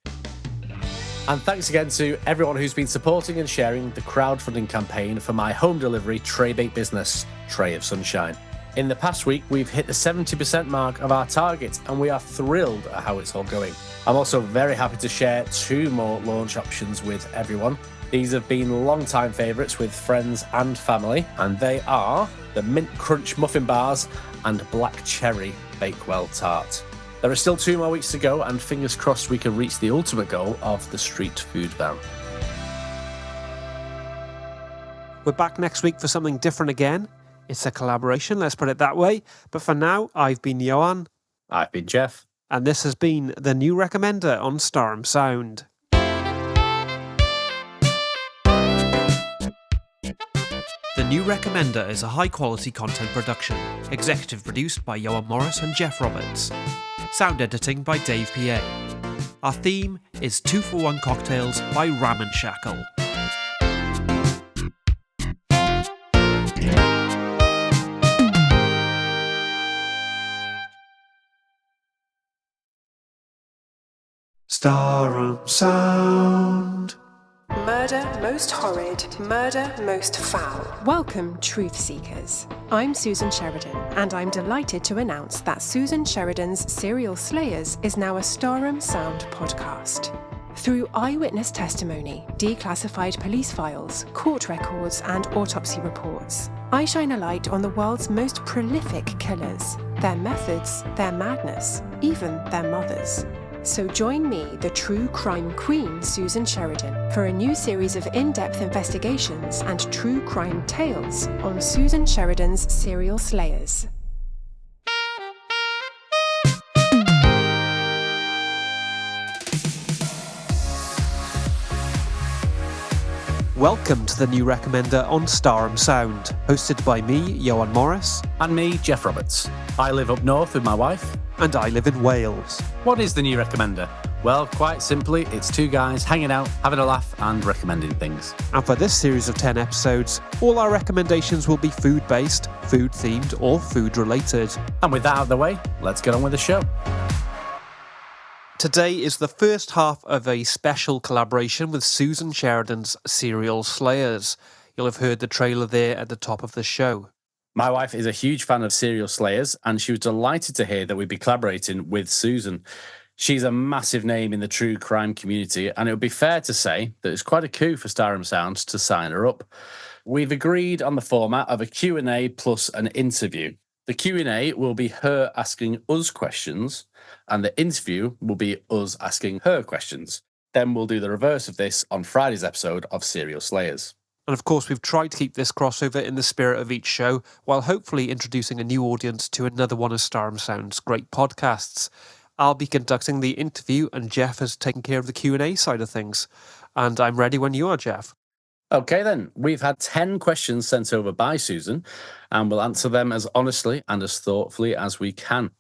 S3: And thanks again to everyone who's been supporting and sharing the crowdfunding campaign for my home delivery tray-baked business, Tray of Sunshine. In the past week, we've hit the 70% mark of our target, and we are thrilled at how it's all going. I'm also very happy to share 2 more launch options with everyone. These have been long-time favourites with friends and family, and they are the Mint Crunch Muffin Bars and Black Cherry Bakewell Tart. There are still 2 more weeks to go, and fingers crossed we can reach the ultimate goal of the street food ban.
S1: We're back next week for something different again. It's a collaboration, let's put it that way. But for now, I've been Ioan.
S3: I've been Geoff.
S1: And this has been the New Recommender on Staram Sound. The New Recommender is a high-quality content production, executive produced by Ioan Morris and Geoff Roberts. Sound editing by Dave PA. Our theme is 2-for-1 Cocktails by Ramen Shackle. Staram Sound.
S7: Murder most horrid, murder most foul. Welcome, truth seekers. I'm Susan Sheridan, and I'm delighted to announce that Susan Sheridan's Serial Slayers is now a Staram Sound podcast. Through eyewitness testimony, declassified police files, court records, and autopsy reports, I shine a light on the world's most prolific killers, their methods, their madness, even their mothers. So join me, the true crime queen, Susan Sheridan, for a new series of in-depth investigations and true crime tales on Susan Sheridan's Serial Slayers.
S1: Welcome to the New Recommender on Staram Sound, hosted by me, Ioan Morris.
S3: And me, Geoff Roberts. I live up north with my wife.
S1: And I live in Wales.
S3: What is the New Recommender? Well, quite simply, it's 2 guys hanging out, having a laugh and recommending things.
S1: And for this series of 10 episodes, all our recommendations will be food-based, food-themed or food-related.
S3: And with that out of the way, let's get on with the show.
S1: Today is the first half of a special collaboration with Susan Sheridan's Serial Slayers. You'll have heard the trailer there at the top of the show.
S3: My wife is a huge fan of Serial Slayers, and she was delighted to hear that we'd be collaborating with Susan. She's a massive name in the true crime community, and it would be fair to say that it's quite a coup for Staram Sound to sign her up. We've agreed on the format of a Q&A plus an interview. The Q&A will be her asking us questions, and the interview will be us asking her questions. Then we'll do the reverse of this on Friday's episode of Serial Slayers.
S1: And of course, we've tried to keep this crossover in the spirit of each show, while hopefully introducing a new audience to another one of Staram Sound's great podcasts. I'll be conducting the interview, and Geoff has taken care of the Q&A side of things. And I'm ready when you are, Geoff.
S3: Okay then, we've had 10 questions sent over by Susan, and we'll answer them as honestly and as thoughtfully as we can.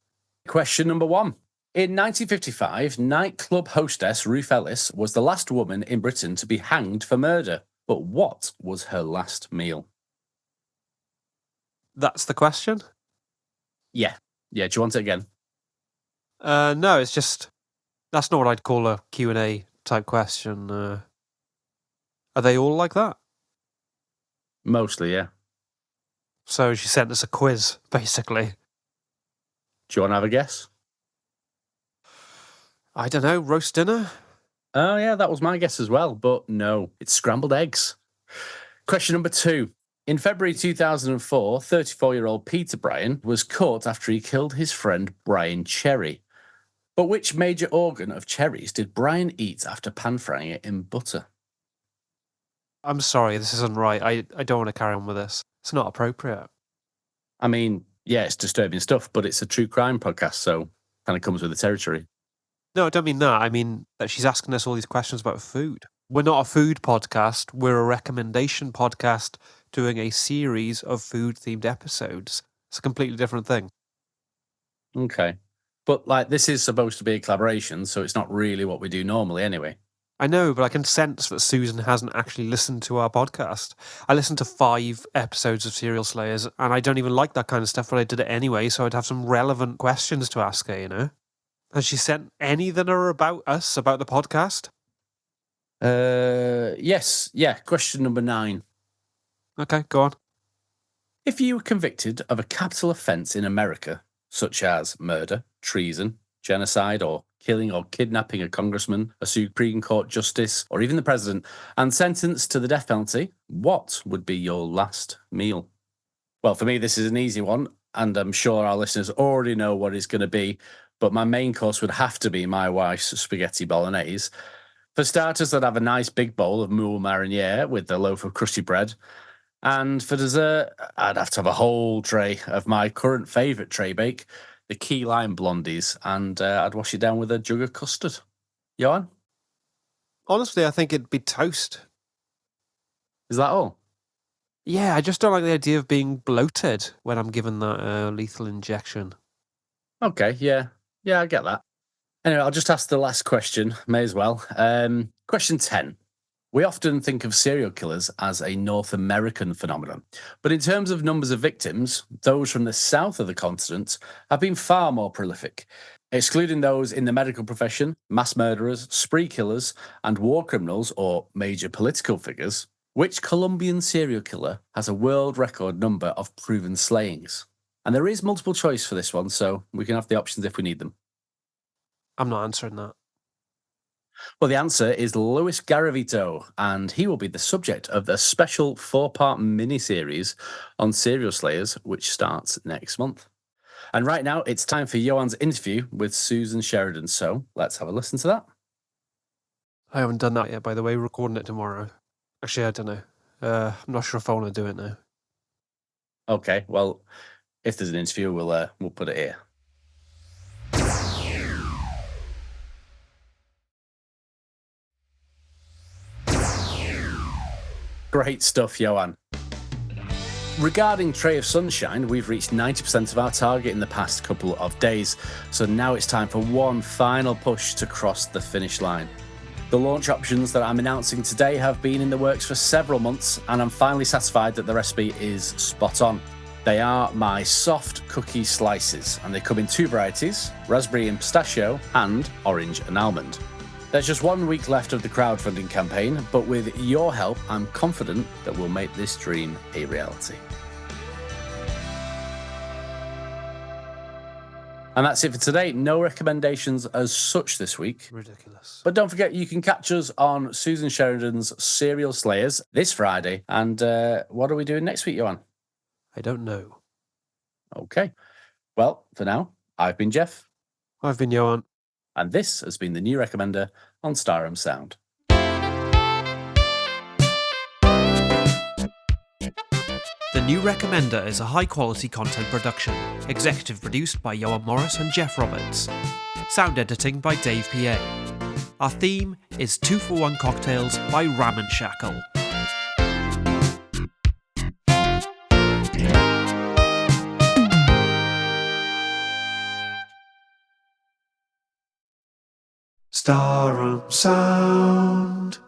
S3: Question number 1. In 1955, nightclub hostess Ruth Ellis was the last woman in Britain to be hanged for murder. But what was her last meal?
S1: That's the question?
S3: Yeah. Do you want it again?
S1: No, it's just... That's not what I'd call a Q&A type question. Are they all like that?
S3: Mostly, yeah.
S1: So she sent us a quiz, basically.
S3: Do you want to have a guess?
S1: I don't know, roast dinner?
S3: Oh, yeah, that was my guess as well, but no, it's scrambled eggs. Question number 2. In February 2004, 34-year-old Peter Bryan was caught after he killed his friend Brian Cherry. But which major organ of Cherry's did Brian eat after pan-frying it in butter?
S1: I'm sorry, this isn't right. I don't want to carry on with this. It's not appropriate.
S3: I mean, yeah, it's disturbing stuff, but it's a true crime podcast, so kind of comes with the territory.
S1: No, I don't mean that. I mean that she's asking us all these questions about food. We're not a food podcast. We're a recommendation podcast doing a series of food-themed episodes. It's a completely different thing.
S3: Okay. But, like, this is supposed to be a collaboration, so it's not really what we do normally anyway.
S1: I know, but I can sense that Susan hasn't actually listened to our podcast. I listened to 5 episodes of Serial Slayers, and I don't even like that kind of stuff, but I did it anyway, so I'd have some relevant questions to ask her, you know? Has she sent anything about us, about the podcast?
S3: Yes. Yeah, question number 9.
S1: Okay, go on.
S3: If you were convicted of a capital offence in America, such as murder, treason, genocide, or killing or kidnapping a congressman, a Supreme Court justice, or even the president, and sentenced to the death penalty, what would be your last meal? Well, for me, this is an easy one, and I'm sure our listeners already know what it's going to be, but my main course would have to be my wife's spaghetti bolognese. For starters, I'd have a nice big bowl of moule mariniere with a loaf of crusty bread. And for dessert, I'd have to have a whole tray of my current favourite tray bake, the key lime blondies, and I'd wash it down with a jug of custard. Ioan?
S1: Honestly, I think it'd be toast.
S3: Is that all?
S1: Yeah, I just don't like the idea of being bloated when I'm given that lethal injection.
S3: Okay, yeah, I get that. Anyway, I'll just ask the last question, may as well. Question 10. We often think of serial killers as a North American phenomenon, but in terms of numbers of victims, those from the south of the continent have been far more prolific. Excluding those in the medical profession, mass murderers, spree killers, and war criminals or major political figures, which Colombian serial killer has a world record number of proven slayings? And there is multiple choice for this one, so we can have the options if we need them.
S1: I'm not answering that.
S3: Well, the answer is Luis Garavito, and he will be the subject of a special 4-part mini-series on Serial Slayers, which starts next month. And right now, it's time for Ioan's interview with Susan Sheridan, so let's have a listen to that.
S1: I haven't done that yet, by the way. We're recording it tomorrow. Actually, I don't know. I'm not sure if I want to do it now.
S3: Okay, well, if there's an interview, we'll put it here. Great stuff, Ioan. Regarding Tray of Sunshine, we've reached 90% of our target in the past couple of days, so now it's time for one final push to cross the finish line. The launch options that I'm announcing today have been in the works for several months, and I'm finally satisfied that the recipe is spot on. They are my soft cookie slices, and they come in 2 varieties, raspberry and pistachio, and orange and almond. There's just 1 week left of the crowdfunding campaign, but with your help, I'm confident that we'll make this dream a reality. And that's it for today. No recommendations as such this week.
S1: Ridiculous.
S3: But don't forget, you can catch us on Susan Sheridan's Serial Slayers this Friday. And what are we doing next week, Ioan?
S1: I don't know.
S3: Okay. Well, for now, I've been Geoff.
S1: I've been Ioan.
S3: And this has been the New Recommender on Staram Sound.
S1: The New Recommender is a high-quality content production, executive produced by Ioan Morris and Geoff Roberts. Sound editing by Dave PA. Our theme is 2-for-1 Cocktails by Ramen Shackle. Staram Sound.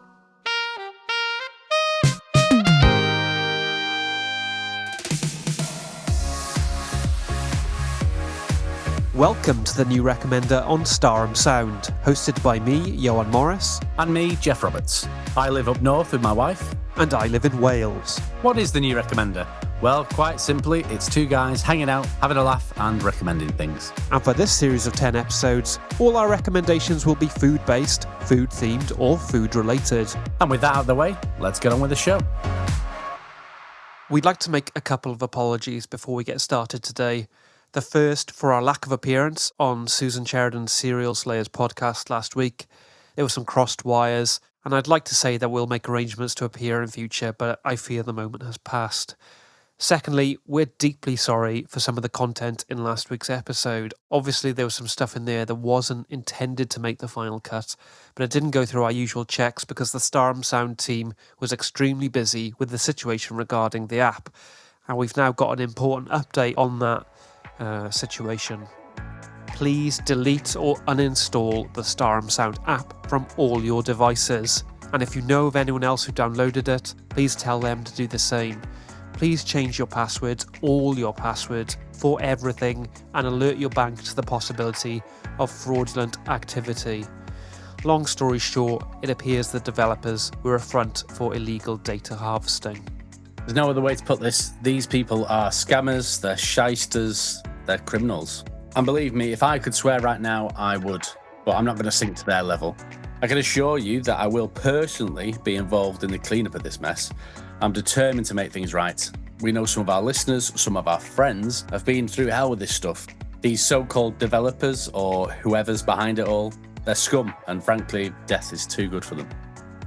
S1: Welcome to the New Recommender on Staram Sound, hosted by me, Ioan Morris.
S3: And me, Geoff Roberts. I live up north with my wife.
S1: And I live in Wales.
S3: What is the New Recommender? Well, quite simply, it's two guys hanging out, having a laugh and recommending things.
S1: And for this series of 10 episodes, all our recommendations will be food-based, food-themed or food-related.
S3: And with that out of the way, let's get on with the show.
S1: We'd like to make a couple of apologies before we get started today. The first for our lack of appearance on Susan Sheridan's Serial Slayers podcast last week. There were some crossed wires, and I'd like to say that we'll make arrangements to appear in future, but I fear the moment has passed. Secondly, we're deeply sorry for some of the content in last week's episode. Obviously, there was some stuff in there that wasn't intended to make the final cut, but it didn't go through our usual checks because the Staram Sound team was extremely busy with the situation regarding the app. And we've now got an important update on that situation. Please delete or uninstall the Staram Sound app from all your devices. And if you know of anyone else who downloaded it, please tell them to do the same. Please change your passwords, all your passwords, for everything, and alert your bank to the possibility of fraudulent activity. Long story short, it appears the developers were a front for illegal data harvesting.
S3: There's no other way to put this. These people are scammers, they're shysters, they're criminals. And believe me, if I could swear right now, I would. But I'm not going to sink to their level. I can assure you that I will personally be involved in the cleanup of this mess. I'm determined to make things right. We know some of our listeners, some of our friends have been through hell with this stuff. These so-called developers or whoever's behind it all, they're scum, and frankly, death is too good for them.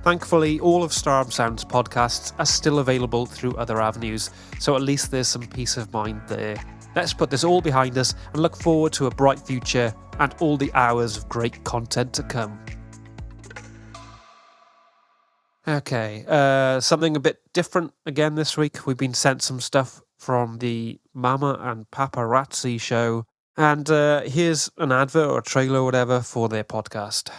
S1: Thankfully, all of Staram Sound's podcasts are still available through other avenues, so at least there's some peace of mind there. Let's put this all behind us and look forward to a bright future and all the hours of great content to come. Okay, something a bit different again this week. We've been sent some stuff from the Mama and Paparazzi show, and here's an advert or a trailer or whatever for their podcast.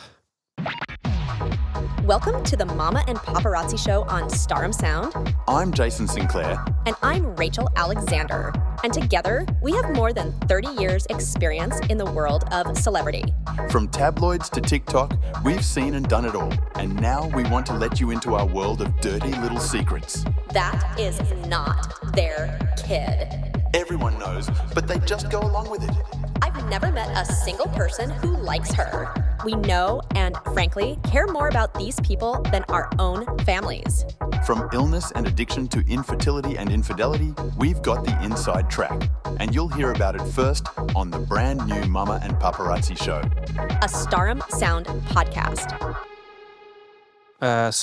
S8: Welcome to the Mama and Paparazzi show on Staram Sound.
S9: I'm Jason Sinclair.
S8: And I'm Rachel Alexander. And together, we have more than 30 years experience in the world of celebrity.
S9: From tabloids to TikTok, we've seen and done it all. And now we want to let you into our world of dirty little secrets.
S8: That is not their kid.
S9: Everyone knows, but they just go along with it.
S8: I've never met a single person who likes her. We know and, frankly, care more about these people than our own families.
S9: From illness and addiction to infertility and infidelity, we've got the inside track. And you'll hear about it first on the brand new Mama and Paparazzi show.
S8: A Staram Sound podcast.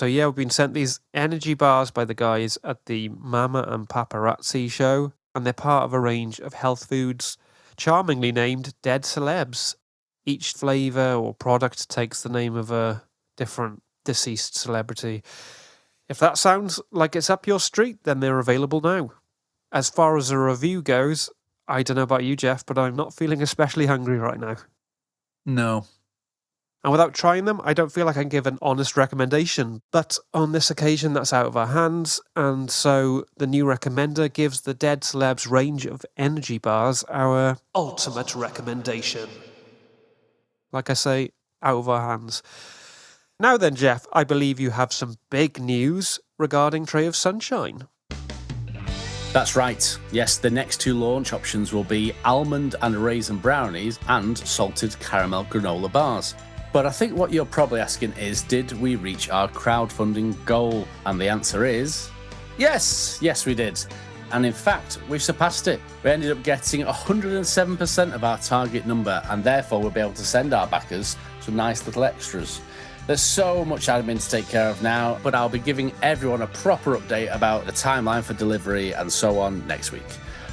S1: We've been sent these energy bars by the guys at the Mama and Paparazzi show, and they're part of a range of health foods, charmingly named Dead Celebs. Each flavour or product takes the name of a different deceased celebrity. If that sounds like it's up your street, then they're available now. As far as a review goes, I don't know about you, Geoff, but I'm not feeling especially hungry right now.
S3: No.
S1: And without trying them, I don't feel like I can give an honest recommendation. But on this occasion, that's out of our hands. And so the new recommender gives the Dead Celebs range of energy bars our ultimate recommendation. Like I say, out of our hands. Now then, Geoff, I believe you have some big news regarding Tray of Sunshine.
S3: That's right. Yes, the next two launch options will be almond and raisin brownies and salted caramel granola bars. But I think what you're probably asking is, did we reach our crowdfunding goal? And the answer is, yes, we did. And in fact, we've surpassed it. We ended up getting 107% of our target number, and therefore we'll be able to send our backers some nice little extras. There's so much admin to take care of now, but I'll be giving everyone a proper update about the timeline for delivery and so on next week.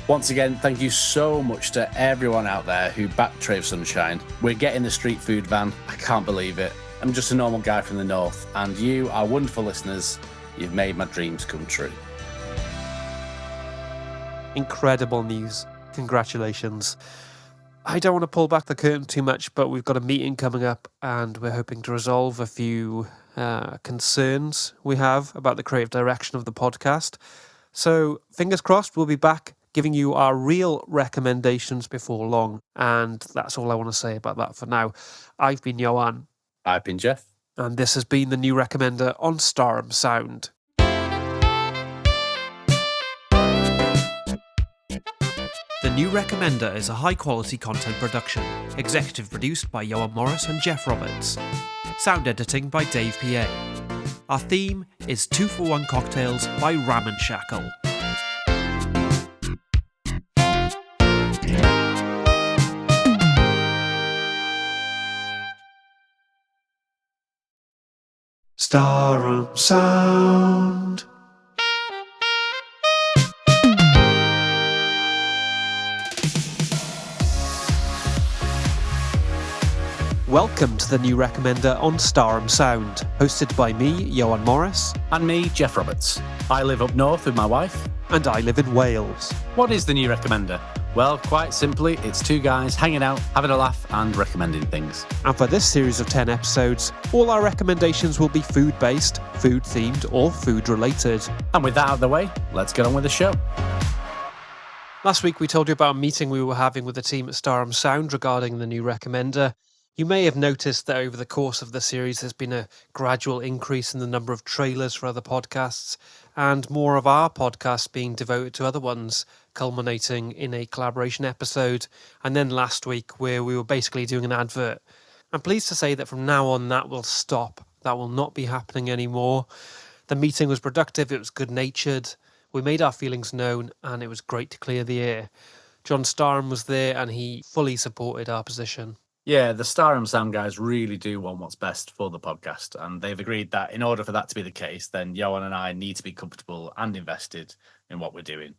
S3: Once again, thank you so much to everyone out there who backed Tray of Sunshine. We're getting the street food van. I can't believe it. I'm just a normal guy from the north, and you, our wonderful listeners, you've made my dreams come true.
S1: Incredible news. Congratulations. I don't want to pull back the curtain too much, but we've got a meeting coming up and we're hoping to resolve a few concerns we have about the creative direction of the podcast. So fingers crossed, we'll be back giving you our real recommendations before long. And that's all I want to say about that for now. I've been Ioan.
S3: I've been Geoff.
S1: And this has been the new recommender on Staram Sound. New Recommender is a high-quality content production, executive produced by Ioan Morris and Geoff Roberts. Sound editing by Dave PA. Our theme is 2-for-1 Cocktails by Ramen Shackle. Staram Sound. Welcome to the New Recommender on Staram Sound, hosted by me, Ioan Morris.
S3: And me, Geoff Roberts. I live up north with my wife.
S1: And I live in Wales.
S3: What is the New Recommender? Well, quite simply, it's two guys hanging out, having a laugh and recommending things.
S1: And for this series of 10 episodes, all our recommendations will be food-based, food-themed or food-related.
S3: And with that out of the way, let's get on with the show.
S1: Last week we told you about a meeting we were having with the team at Staram Sound regarding the New Recommender. You may have noticed that over the course of the series there's been a gradual increase in the number of trailers for other podcasts and more of our podcasts being devoted to other ones, culminating in a collaboration episode, and then last week where we were basically doing an advert. I'm pleased to say that from now on that will stop. That will not be happening anymore. The meeting was productive, it was good-natured, we made our feelings known, and it was great to clear the air. John Staram was there and he fully supported our position.
S3: Yeah, the Staram Sound guys really do want what's best for the podcast, and they've agreed that in order for that to be the case, then Ioan and I need to be comfortable and invested in what we're doing.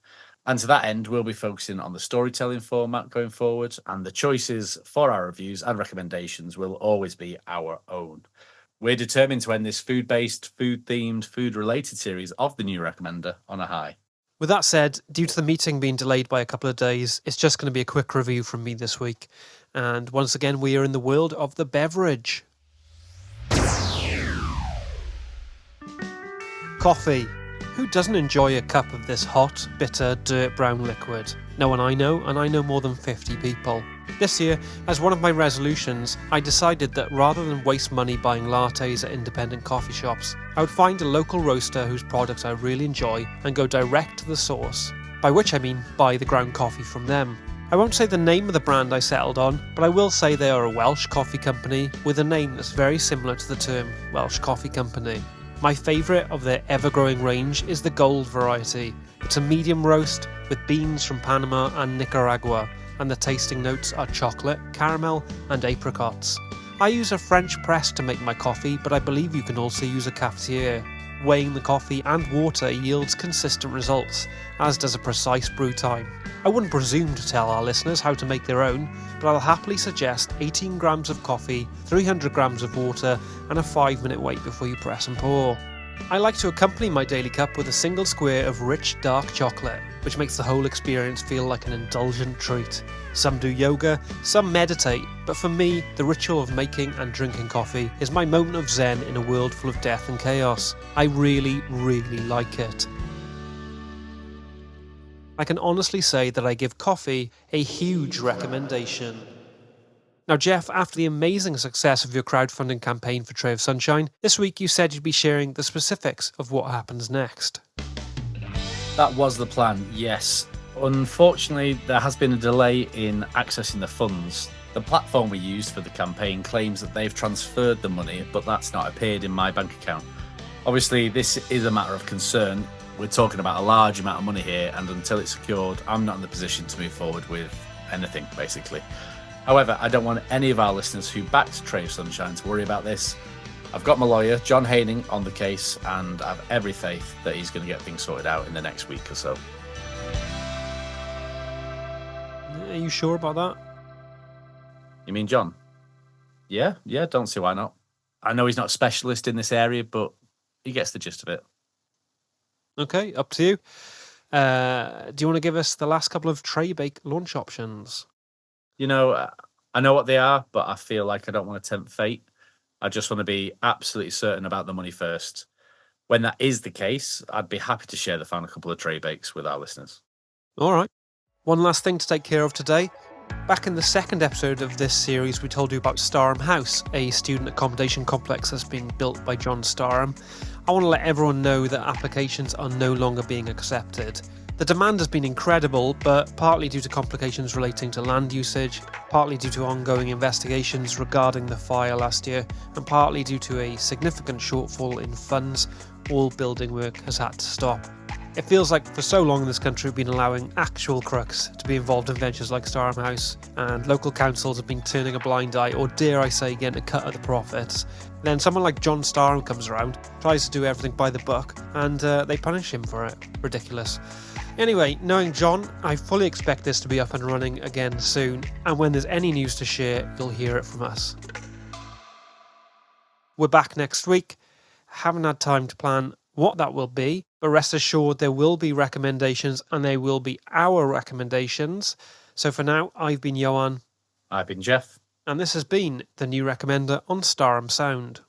S3: And to that end, we'll be focusing on the storytelling format going forward, and the choices for our reviews and recommendations will always be our own. We're determined to end this food-based, food-themed, food-related series of the New Recommender on a high.
S1: With that said, due to the meeting being delayed by a couple of days, it's just going to be a quick review from me this week. And once again, we are in the world of the beverage. Coffee. Who doesn't enjoy a cup of this hot, bitter, dirt brown liquid? No one I know, and I know more than 50 people. This year, as one of my resolutions, I decided that rather than waste money buying lattes at independent coffee shops, I would find a local roaster whose products I really enjoy and go direct to the source, by which I mean buy the ground coffee from them. I won't say the name of the brand I settled on, but I will say they are a Welsh coffee company with a name that's very similar to the term Welsh Coffee Company. My favourite of their ever-growing range is the Gold variety. It's a medium roast with beans from Panama and Nicaragua, and the tasting notes are chocolate, caramel and apricots. I use a French press to make my coffee, but I believe you can also use a cafetiere. Weighing the coffee and water yields consistent results, as does a precise brew time. I wouldn't presume to tell our listeners how to make their own, but I'll happily suggest 18 grams of coffee, 300 grams of water and a 5-minute wait before you press and pour. I like to accompany my daily cup with a single square of rich dark chocolate, which makes the whole experience feel like an indulgent treat. Some do yoga, some meditate, but for me, the ritual of making and drinking coffee is my moment of zen in a world full of death and chaos. I really, really like it. I can honestly say that I give coffee a huge recommendation. Now, Geoff, after the amazing success of your crowdfunding campaign for Tray of Sunshine, this week you said you'd be sharing the specifics of what happens next.
S3: That was the plan, yes. Unfortunately, there has been a delay in accessing the funds. The platform we used for the campaign claims that they've transferred the money, but that's not appeared in my bank account. Obviously, this is a matter of concern. We're talking about a large amount of money here, and until it's secured, I'm not in the position to move forward with anything, basically. However, I don't want any of our listeners who backed Tray of Sunshine to worry about this. I've got my lawyer, John Haining, on the case, and I have every faith that he's going to get things sorted out in the next week or so.
S1: Are you sure about that?
S3: You mean John? Yeah, don't see why not. I know he's not a specialist in this area, but he gets the gist of it.
S1: Okay, up to you. Do you want to give us the last couple of Tray Bake launch options?
S3: You know, I know what they are, but I feel like I don't want to tempt fate. I just want to be absolutely certain about the money first. When that is the case, I'd be happy to share the final couple of Tray Bakes with our listeners.
S1: All right. One last thing to take care of today. Back in the second episode of this series, we told you about Staram House, a student accommodation complex that's being built by John Staram. I want to let everyone know that applications are no longer being accepted. The demand has been incredible, but partly due to complications relating to land usage, partly due to ongoing investigations regarding the fire last year, and partly due to a significant shortfall in funds, all building work has had to stop. It feels like for so long in this country we've been allowing actual crooks to be involved in ventures like Staram House, and local councils have been turning a blind eye, or dare I say getting a cut of the profits. Then someone like John Staram comes around, tries to do everything by the book, and they punish him for it. Ridiculous. Anyway, knowing John, I fully expect this to be up and running again soon, and when there's any news to share, you'll hear it from us. We're back next week. Haven't had time to plan what that will be, but rest assured there will be recommendations, and they will be our recommendations. So for now, I've been Ioan.
S3: I've been Geoff.
S1: And this has been the New Recommender on Staram Sound.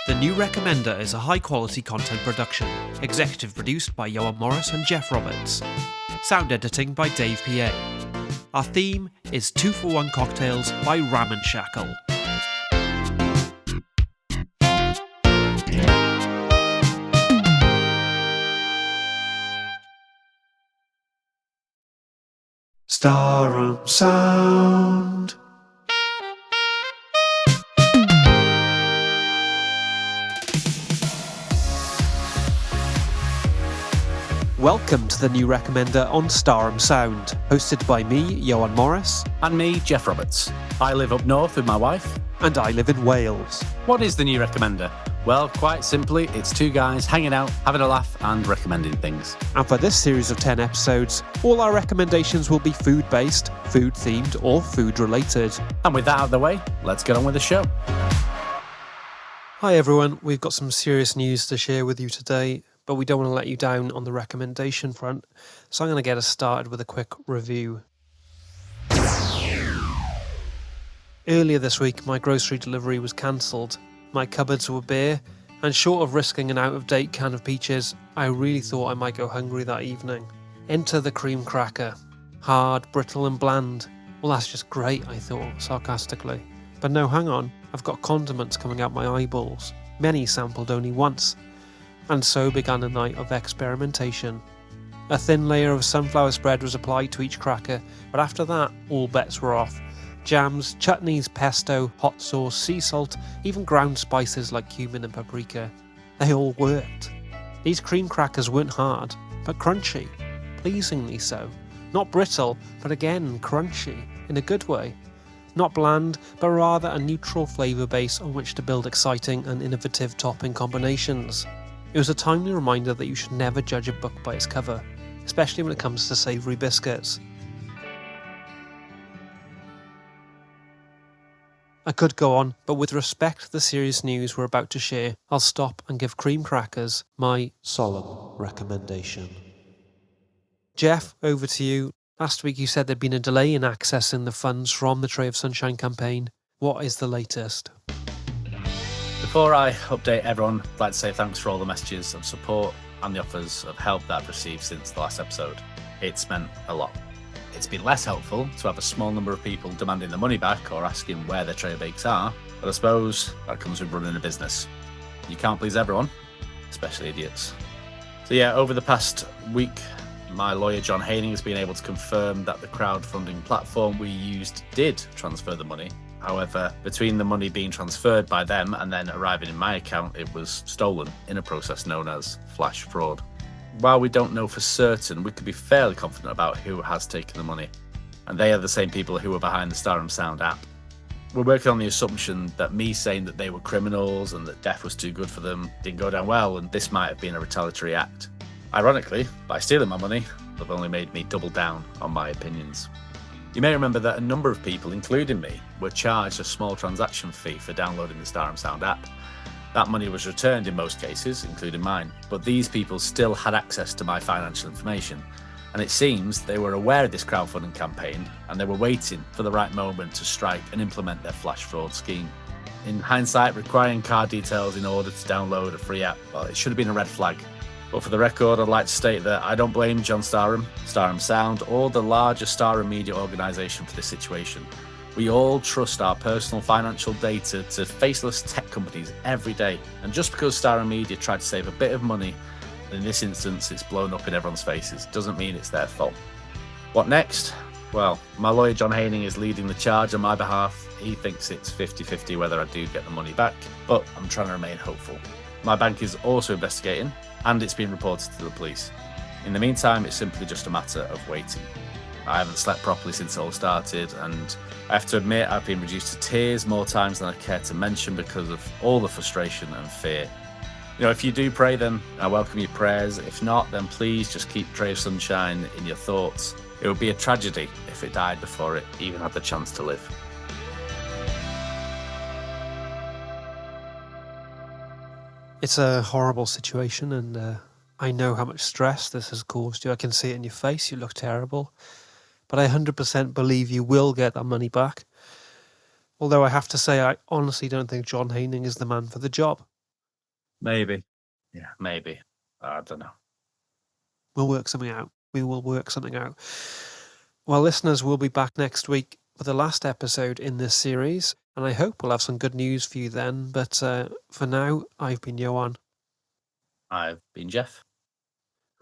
S1: The New Recommender is a high-quality content production, executive produced by Ioan Morris and Geoff Roberts. Sound editing by Dave PA. Our theme is 2-for-1 Cocktails by Ramen Shackle. Staram Sound. Welcome to the New Recommender on Staram Sound, hosted by me, Ioan Morris.
S3: And me, Geoff Roberts. I live up north with my wife.
S1: And I live in Wales.
S3: What is the New Recommender? Well, quite simply, it's two guys hanging out, having a laugh and recommending things.
S1: And for this series of 10 episodes, all our recommendations will be food-based, food-themed or food-related.
S3: And with that out of the way, let's get on with the show.
S1: Hi everyone, we've got some serious news to share with you today, but we don't want to let you down on the recommendation front, so I'm going to get us started with a quick review. Earlier this week, my grocery delivery was cancelled. My cupboards were bare, and short of risking an out-of-date can of peaches, I really thought I might go hungry that evening. Enter the cream cracker. Hard, brittle and bland. Well, that's just great, I thought, sarcastically. But no, hang on, I've got condiments coming out my eyeballs. Many sampled only once. And so began a night of experimentation. A thin layer of sunflower spread was applied to each cracker, but after that, all bets were off. Jams, chutneys, pesto, hot sauce, sea salt, even ground spices like cumin and paprika. They all worked. These cream crackers weren't hard, but crunchy. Pleasingly so. Not brittle, but again crunchy, in a good way. Not bland, but rather a neutral flavour base on which to build exciting and innovative topping combinations. It was a timely reminder that you should never judge a book by its cover, especially when it comes to savoury biscuits. I could go on, but with respect to the serious news we're about to share, I'll stop and give cream crackers my solemn recommendation. Geoff, over to you. Last week you said there'd been a delay in accessing the funds from the Tray of Sunshine campaign. What is the latest?
S3: Before I update everyone, I'd like to say thanks for all the messages of support and the offers of help that I've received since the last episode. It's meant a lot. It's been less helpful to have a small number of people demanding the money back or asking where their tray of bakes are, but I suppose that comes with running a business. You can't please everyone, especially idiots. So yeah, over the past week, my lawyer John Haining has been able to confirm that the crowdfunding platform we used did transfer the money. However, between the money being transferred by them and then arriving in my account, it was stolen in a process known as flash fraud. While we don't know for certain, we could be fairly confident about who has taken the money, and they are the same people who were behind the Staram Sound app. We're working on the assumption that me saying that they were criminals and that death was too good for them didn't go down well, and this might have been a retaliatory act. Ironically, by stealing my money, they've only made me double down on my opinions. You may remember that a number of people, including me, were charged a small transaction fee for downloading the Staram Sound app. That money was returned in most cases, including mine, but these people still had access to my financial information, and it seems they were aware of this crowdfunding campaign and they were waiting for the right moment to strike and implement their flash fraud scheme. In hindsight, requiring card details in order to download a free app, well, it should have been a red flag. But for the record, I'd like to state that I don't blame John Staram, Staram Sound, or the larger Staram media organisation for this situation. We all trust our personal financial data to faceless tech companies every day. And just because Staram Media tried to save a bit of money, in this instance it's blown up in everyone's faces, doesn't mean it's their fault. What next? Well, my lawyer John Haining is leading the charge on my behalf. He thinks it's 50-50 whether I do get the money back, but I'm trying to remain hopeful. My bank is also investigating, and it's been reported to the police. In the meantime, it's simply just a matter of waiting. I haven't slept properly since it all started, and I have to admit I've been reduced to tears more times than I care to mention because of all the frustration and fear. You know, if you do pray, then I welcome your prayers. If not, then please just keep Tray of Sunshine in your thoughts. It would be a tragedy if it died before it even had the chance to live.
S1: It's a horrible situation, and I know how much stress this has caused you. I can see it in your face. You look terrible. But I 100% believe you will get that money back. Although I have to say, I honestly don't think John Haining is the man for the job.
S3: Maybe. Yeah, maybe. I don't know.
S1: We'll work something out. We will work something out. Well, listeners, we'll be back next week for the last episode in this series. And I hope we'll have some good news for you then. But for now, I've been Ioan.
S3: I've been Geoff.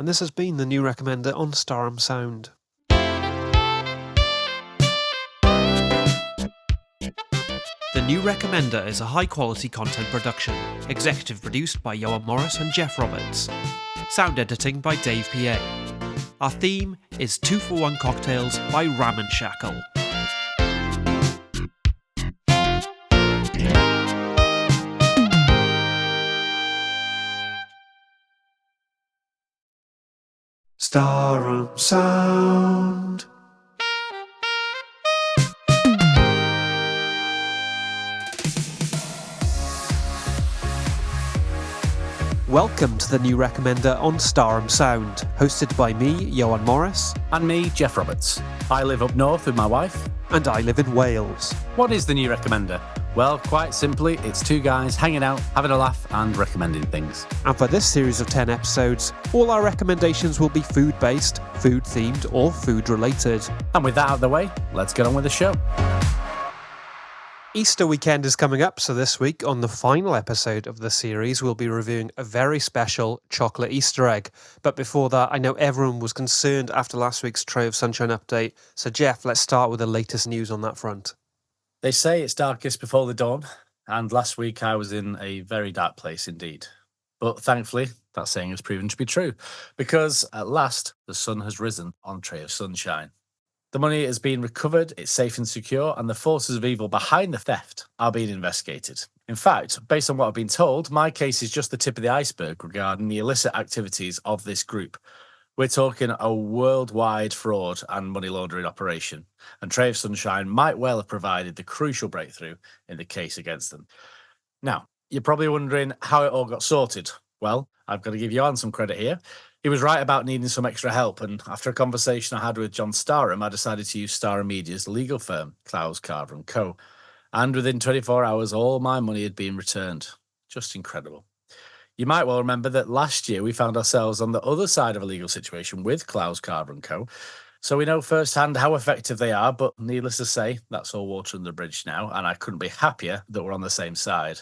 S1: And this has been the New Recommender on Staram Sound. The New Recommender is a high-quality content production, executive produced by Ioan Morris and Geoff Roberts. Sound editing by Dave PA. Our theme is 2-for-1 Cocktails by Ramen Shackle. Staram Sound. Welcome to the New Recommender on Staram Sound, hosted by me, Ioan Morris.
S3: And me, Geoff Roberts. I live up north with my wife.
S1: And I live in Wales.
S3: What is the New Recommender? Well, quite simply, it's two guys hanging out, having a laugh and recommending things.
S1: And for this series of 10 episodes, all our recommendations will be food-based, food-themed or food-related.
S3: And with that out of the way, let's get on with the show.
S1: Easter weekend is coming up, so this week, on the final episode of the series, we'll be reviewing a very special chocolate Easter egg. But before that, I know everyone was concerned after last week's Tray of Sunshine update. So Geoff, let's start with the latest news on that front.
S3: They say it's darkest before the dawn, and last week I was in a very dark place indeed. But thankfully, that saying has proven to be true, because at last, the sun has risen on Tray of Sunshine. The money has been recovered, it's safe and secure, and the forces of evil behind the theft are being investigated. In fact, based on what I've been told, my case is just the tip of the iceberg regarding the illicit activities of this group. We're talking a worldwide fraud and money laundering operation, and Tray of Sunshine might well have provided the crucial breakthrough in the case against them. Now, you're probably wondering how it all got sorted. Well, I've got to give Ioan some credit here. He was right about needing some extra help, and after a conversation I had with John Staram, I decided to use Staram Media's legal firm, Eccles Cakes & Co. And within 24 hours, all my money had been returned. Just incredible. You might well remember that last year we found ourselves on the other side of a legal situation with Eccles Cakes & Co. So we know firsthand how effective they are, but needless to say, that's all water under the bridge now, and I couldn't be happier that we're on the same side.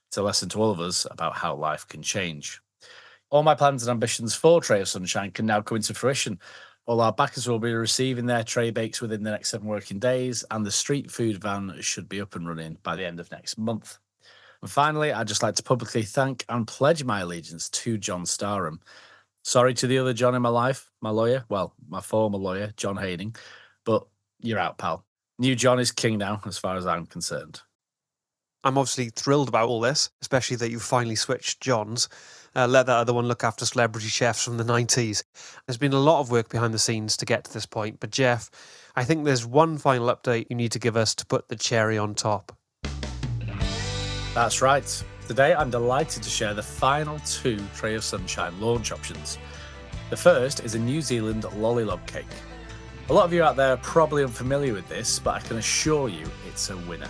S3: It's a lesson to all of us about how life can change. All my plans and ambitions for Tray of Sunshine can now come into fruition. All our backers will be receiving their tray bakes within the next 7 working days, and the street food van should be up and running by the end of next month. And finally, I'd just like to publicly thank and pledge my allegiance to John Staram. Sorry to the other John in my life, my lawyer, well, my former lawyer, John Haining, but you're out, pal. New John is king now, as far as I'm concerned.
S1: I'm obviously thrilled about all this, especially that you finally switched Johns. Let that other one look after celebrity chefs from the 90s. There's been a lot of work behind the scenes to get to this point, but Geoff, I think there's one final update you need to give us to put the cherry on top.
S3: That's right. Today I'm delighted to share the final 2 Tray of Sunshine launch options. The first is a New Zealand lollipop cake. A lot of you out there are probably unfamiliar with this, but I can assure you it's a winner.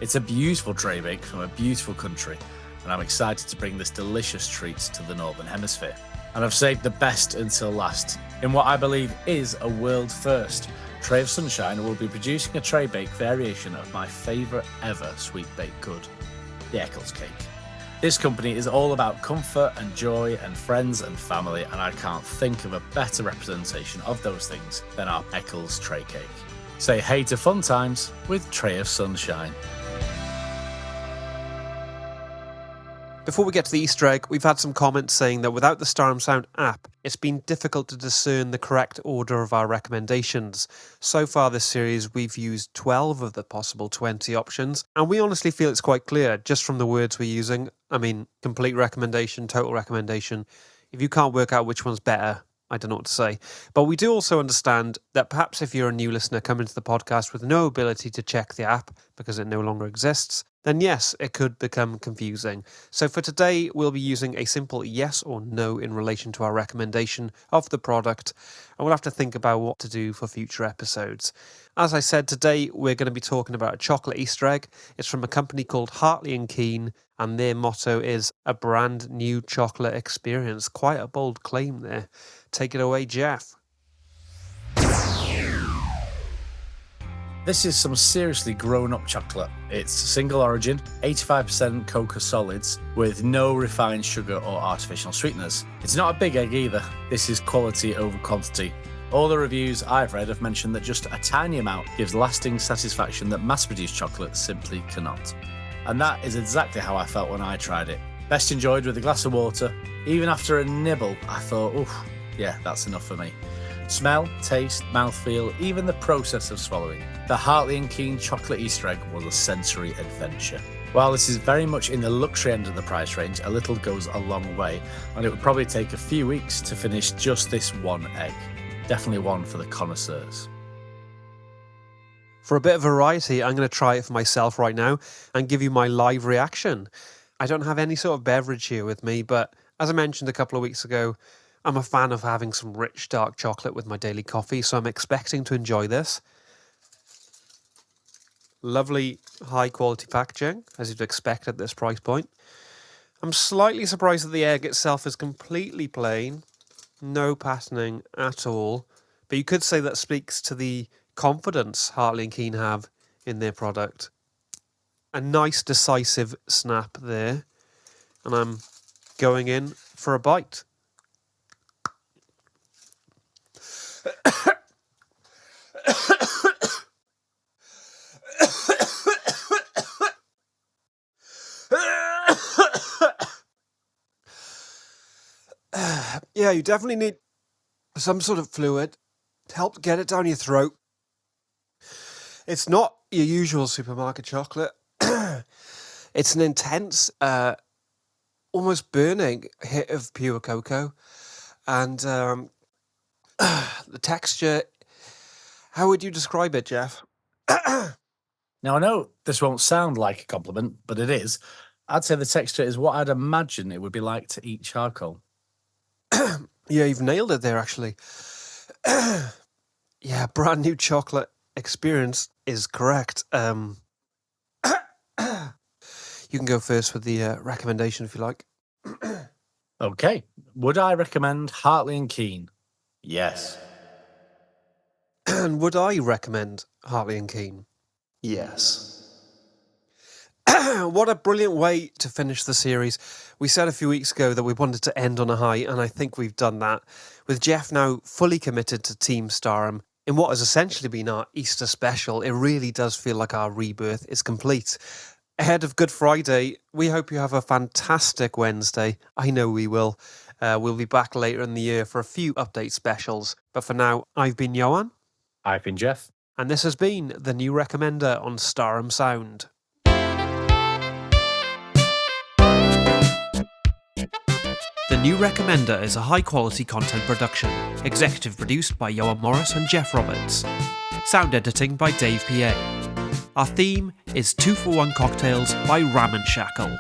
S3: It's a beautiful tray bake from a beautiful country, and I'm excited to bring this delicious treat to the Northern Hemisphere. And I've saved the best until last, in what I believe is a world first. Tray of Sunshine will be producing a tray bake variation of my favourite ever sweet baked good, the Eccles Cake. This company is all about comfort and joy and friends and family, and I can't think of a better representation of those things than our Eccles tray cake. Say hey to fun times with Tray of Sunshine.
S1: Before we get to the Easter egg, we've had some comments saying that without the Staram Sound app, it's been difficult to discern the correct order of our recommendations. So far this series, we've used 12 of the possible 20 options, and we honestly feel it's quite clear just from the words we're using. I mean, complete recommendation, total recommendation. If you can't work out which one's better, I don't know what to say. But we do also understand that perhaps if you're a new listener coming to the podcast with no ability to check the app because it no longer exists, then yes, it could become confusing. So for today, we'll be using a simple yes or no in relation to our recommendation of the product, and we'll have to think about what to do for future episodes. As I said, today we're going to be talking about a chocolate Easter egg. It's from a company called Hartley & Keane, and their motto is a brand new chocolate experience. Quite a bold claim there. Take it away, Geoff.
S3: This is some seriously grown-up chocolate. It's single origin, 85% cocoa solids, with no refined sugar or artificial sweeteners. It's not a big egg either. This is quality over quantity. All the reviews I've read have mentioned that just a tiny amount gives lasting satisfaction that mass-produced chocolate simply cannot. And that is exactly how I felt when I tried it. Best enjoyed with a glass of water. Even after a nibble, I thought, oof, yeah, that's enough for me. Smell, taste, mouthfeel, even the process of swallowing. The Hartley & Keane chocolate Easter egg was a sensory adventure. While this is very much in the luxury end of the price range, a little goes a long way, and it would probably take a few weeks to finish just this one egg. Definitely one for the connoisseurs.
S1: For a bit of variety, I'm going to try it for myself right now and give you my live reaction. I don't have any sort of beverage here with me, but as I mentioned a couple of weeks ago, I'm a fan of having some rich dark chocolate with my daily coffee, so I'm expecting to enjoy this. Lovely high quality packaging, as you'd expect at this price point. I'm slightly surprised that the egg itself is completely plain, no patterning at all, but you could say that speaks to the confidence Hartley & Keane have in their product. A nice decisive snap there, and I'm going in for a bite. Yeah, you definitely need some sort of fluid to help get it down your throat. It's not your usual supermarket chocolate. It's an intense, almost burning hit of pure cocoa. And the texture, how would you describe it, Geoff?
S3: Now, I know this won't sound like a compliment, but it is. I'd say the texture is what I'd imagine it would be like to eat charcoal.
S1: Yeah, you've nailed it there, actually. Yeah, brand new chocolate experience is correct. You can go first with the recommendation if you like.
S3: Okay. Would I recommend Hartley & Keane? Yes.
S1: And would I recommend Hartley & Keane? Yes. What a brilliant way to finish the series. We said a few weeks ago that we wanted to end on a high, and I think we've done that. With Geoff now fully committed to Team Staram, in what has essentially been our Easter special, it really does feel like our rebirth is complete. Ahead of Good Friday, we hope you have a fantastic Wednesday. I know we will. We'll be back later in the year for a few update specials. But for now, I've been Ioan.
S3: I've been Geoff.
S1: And this has been the New Recommender on Staram Sound. The New Recommender is a high-quality content production, executive produced by Ioan Morris and Geoff Roberts. Sound editing by Dave PA. Our theme is 2 for 1 Cocktails by Ramen Shackle.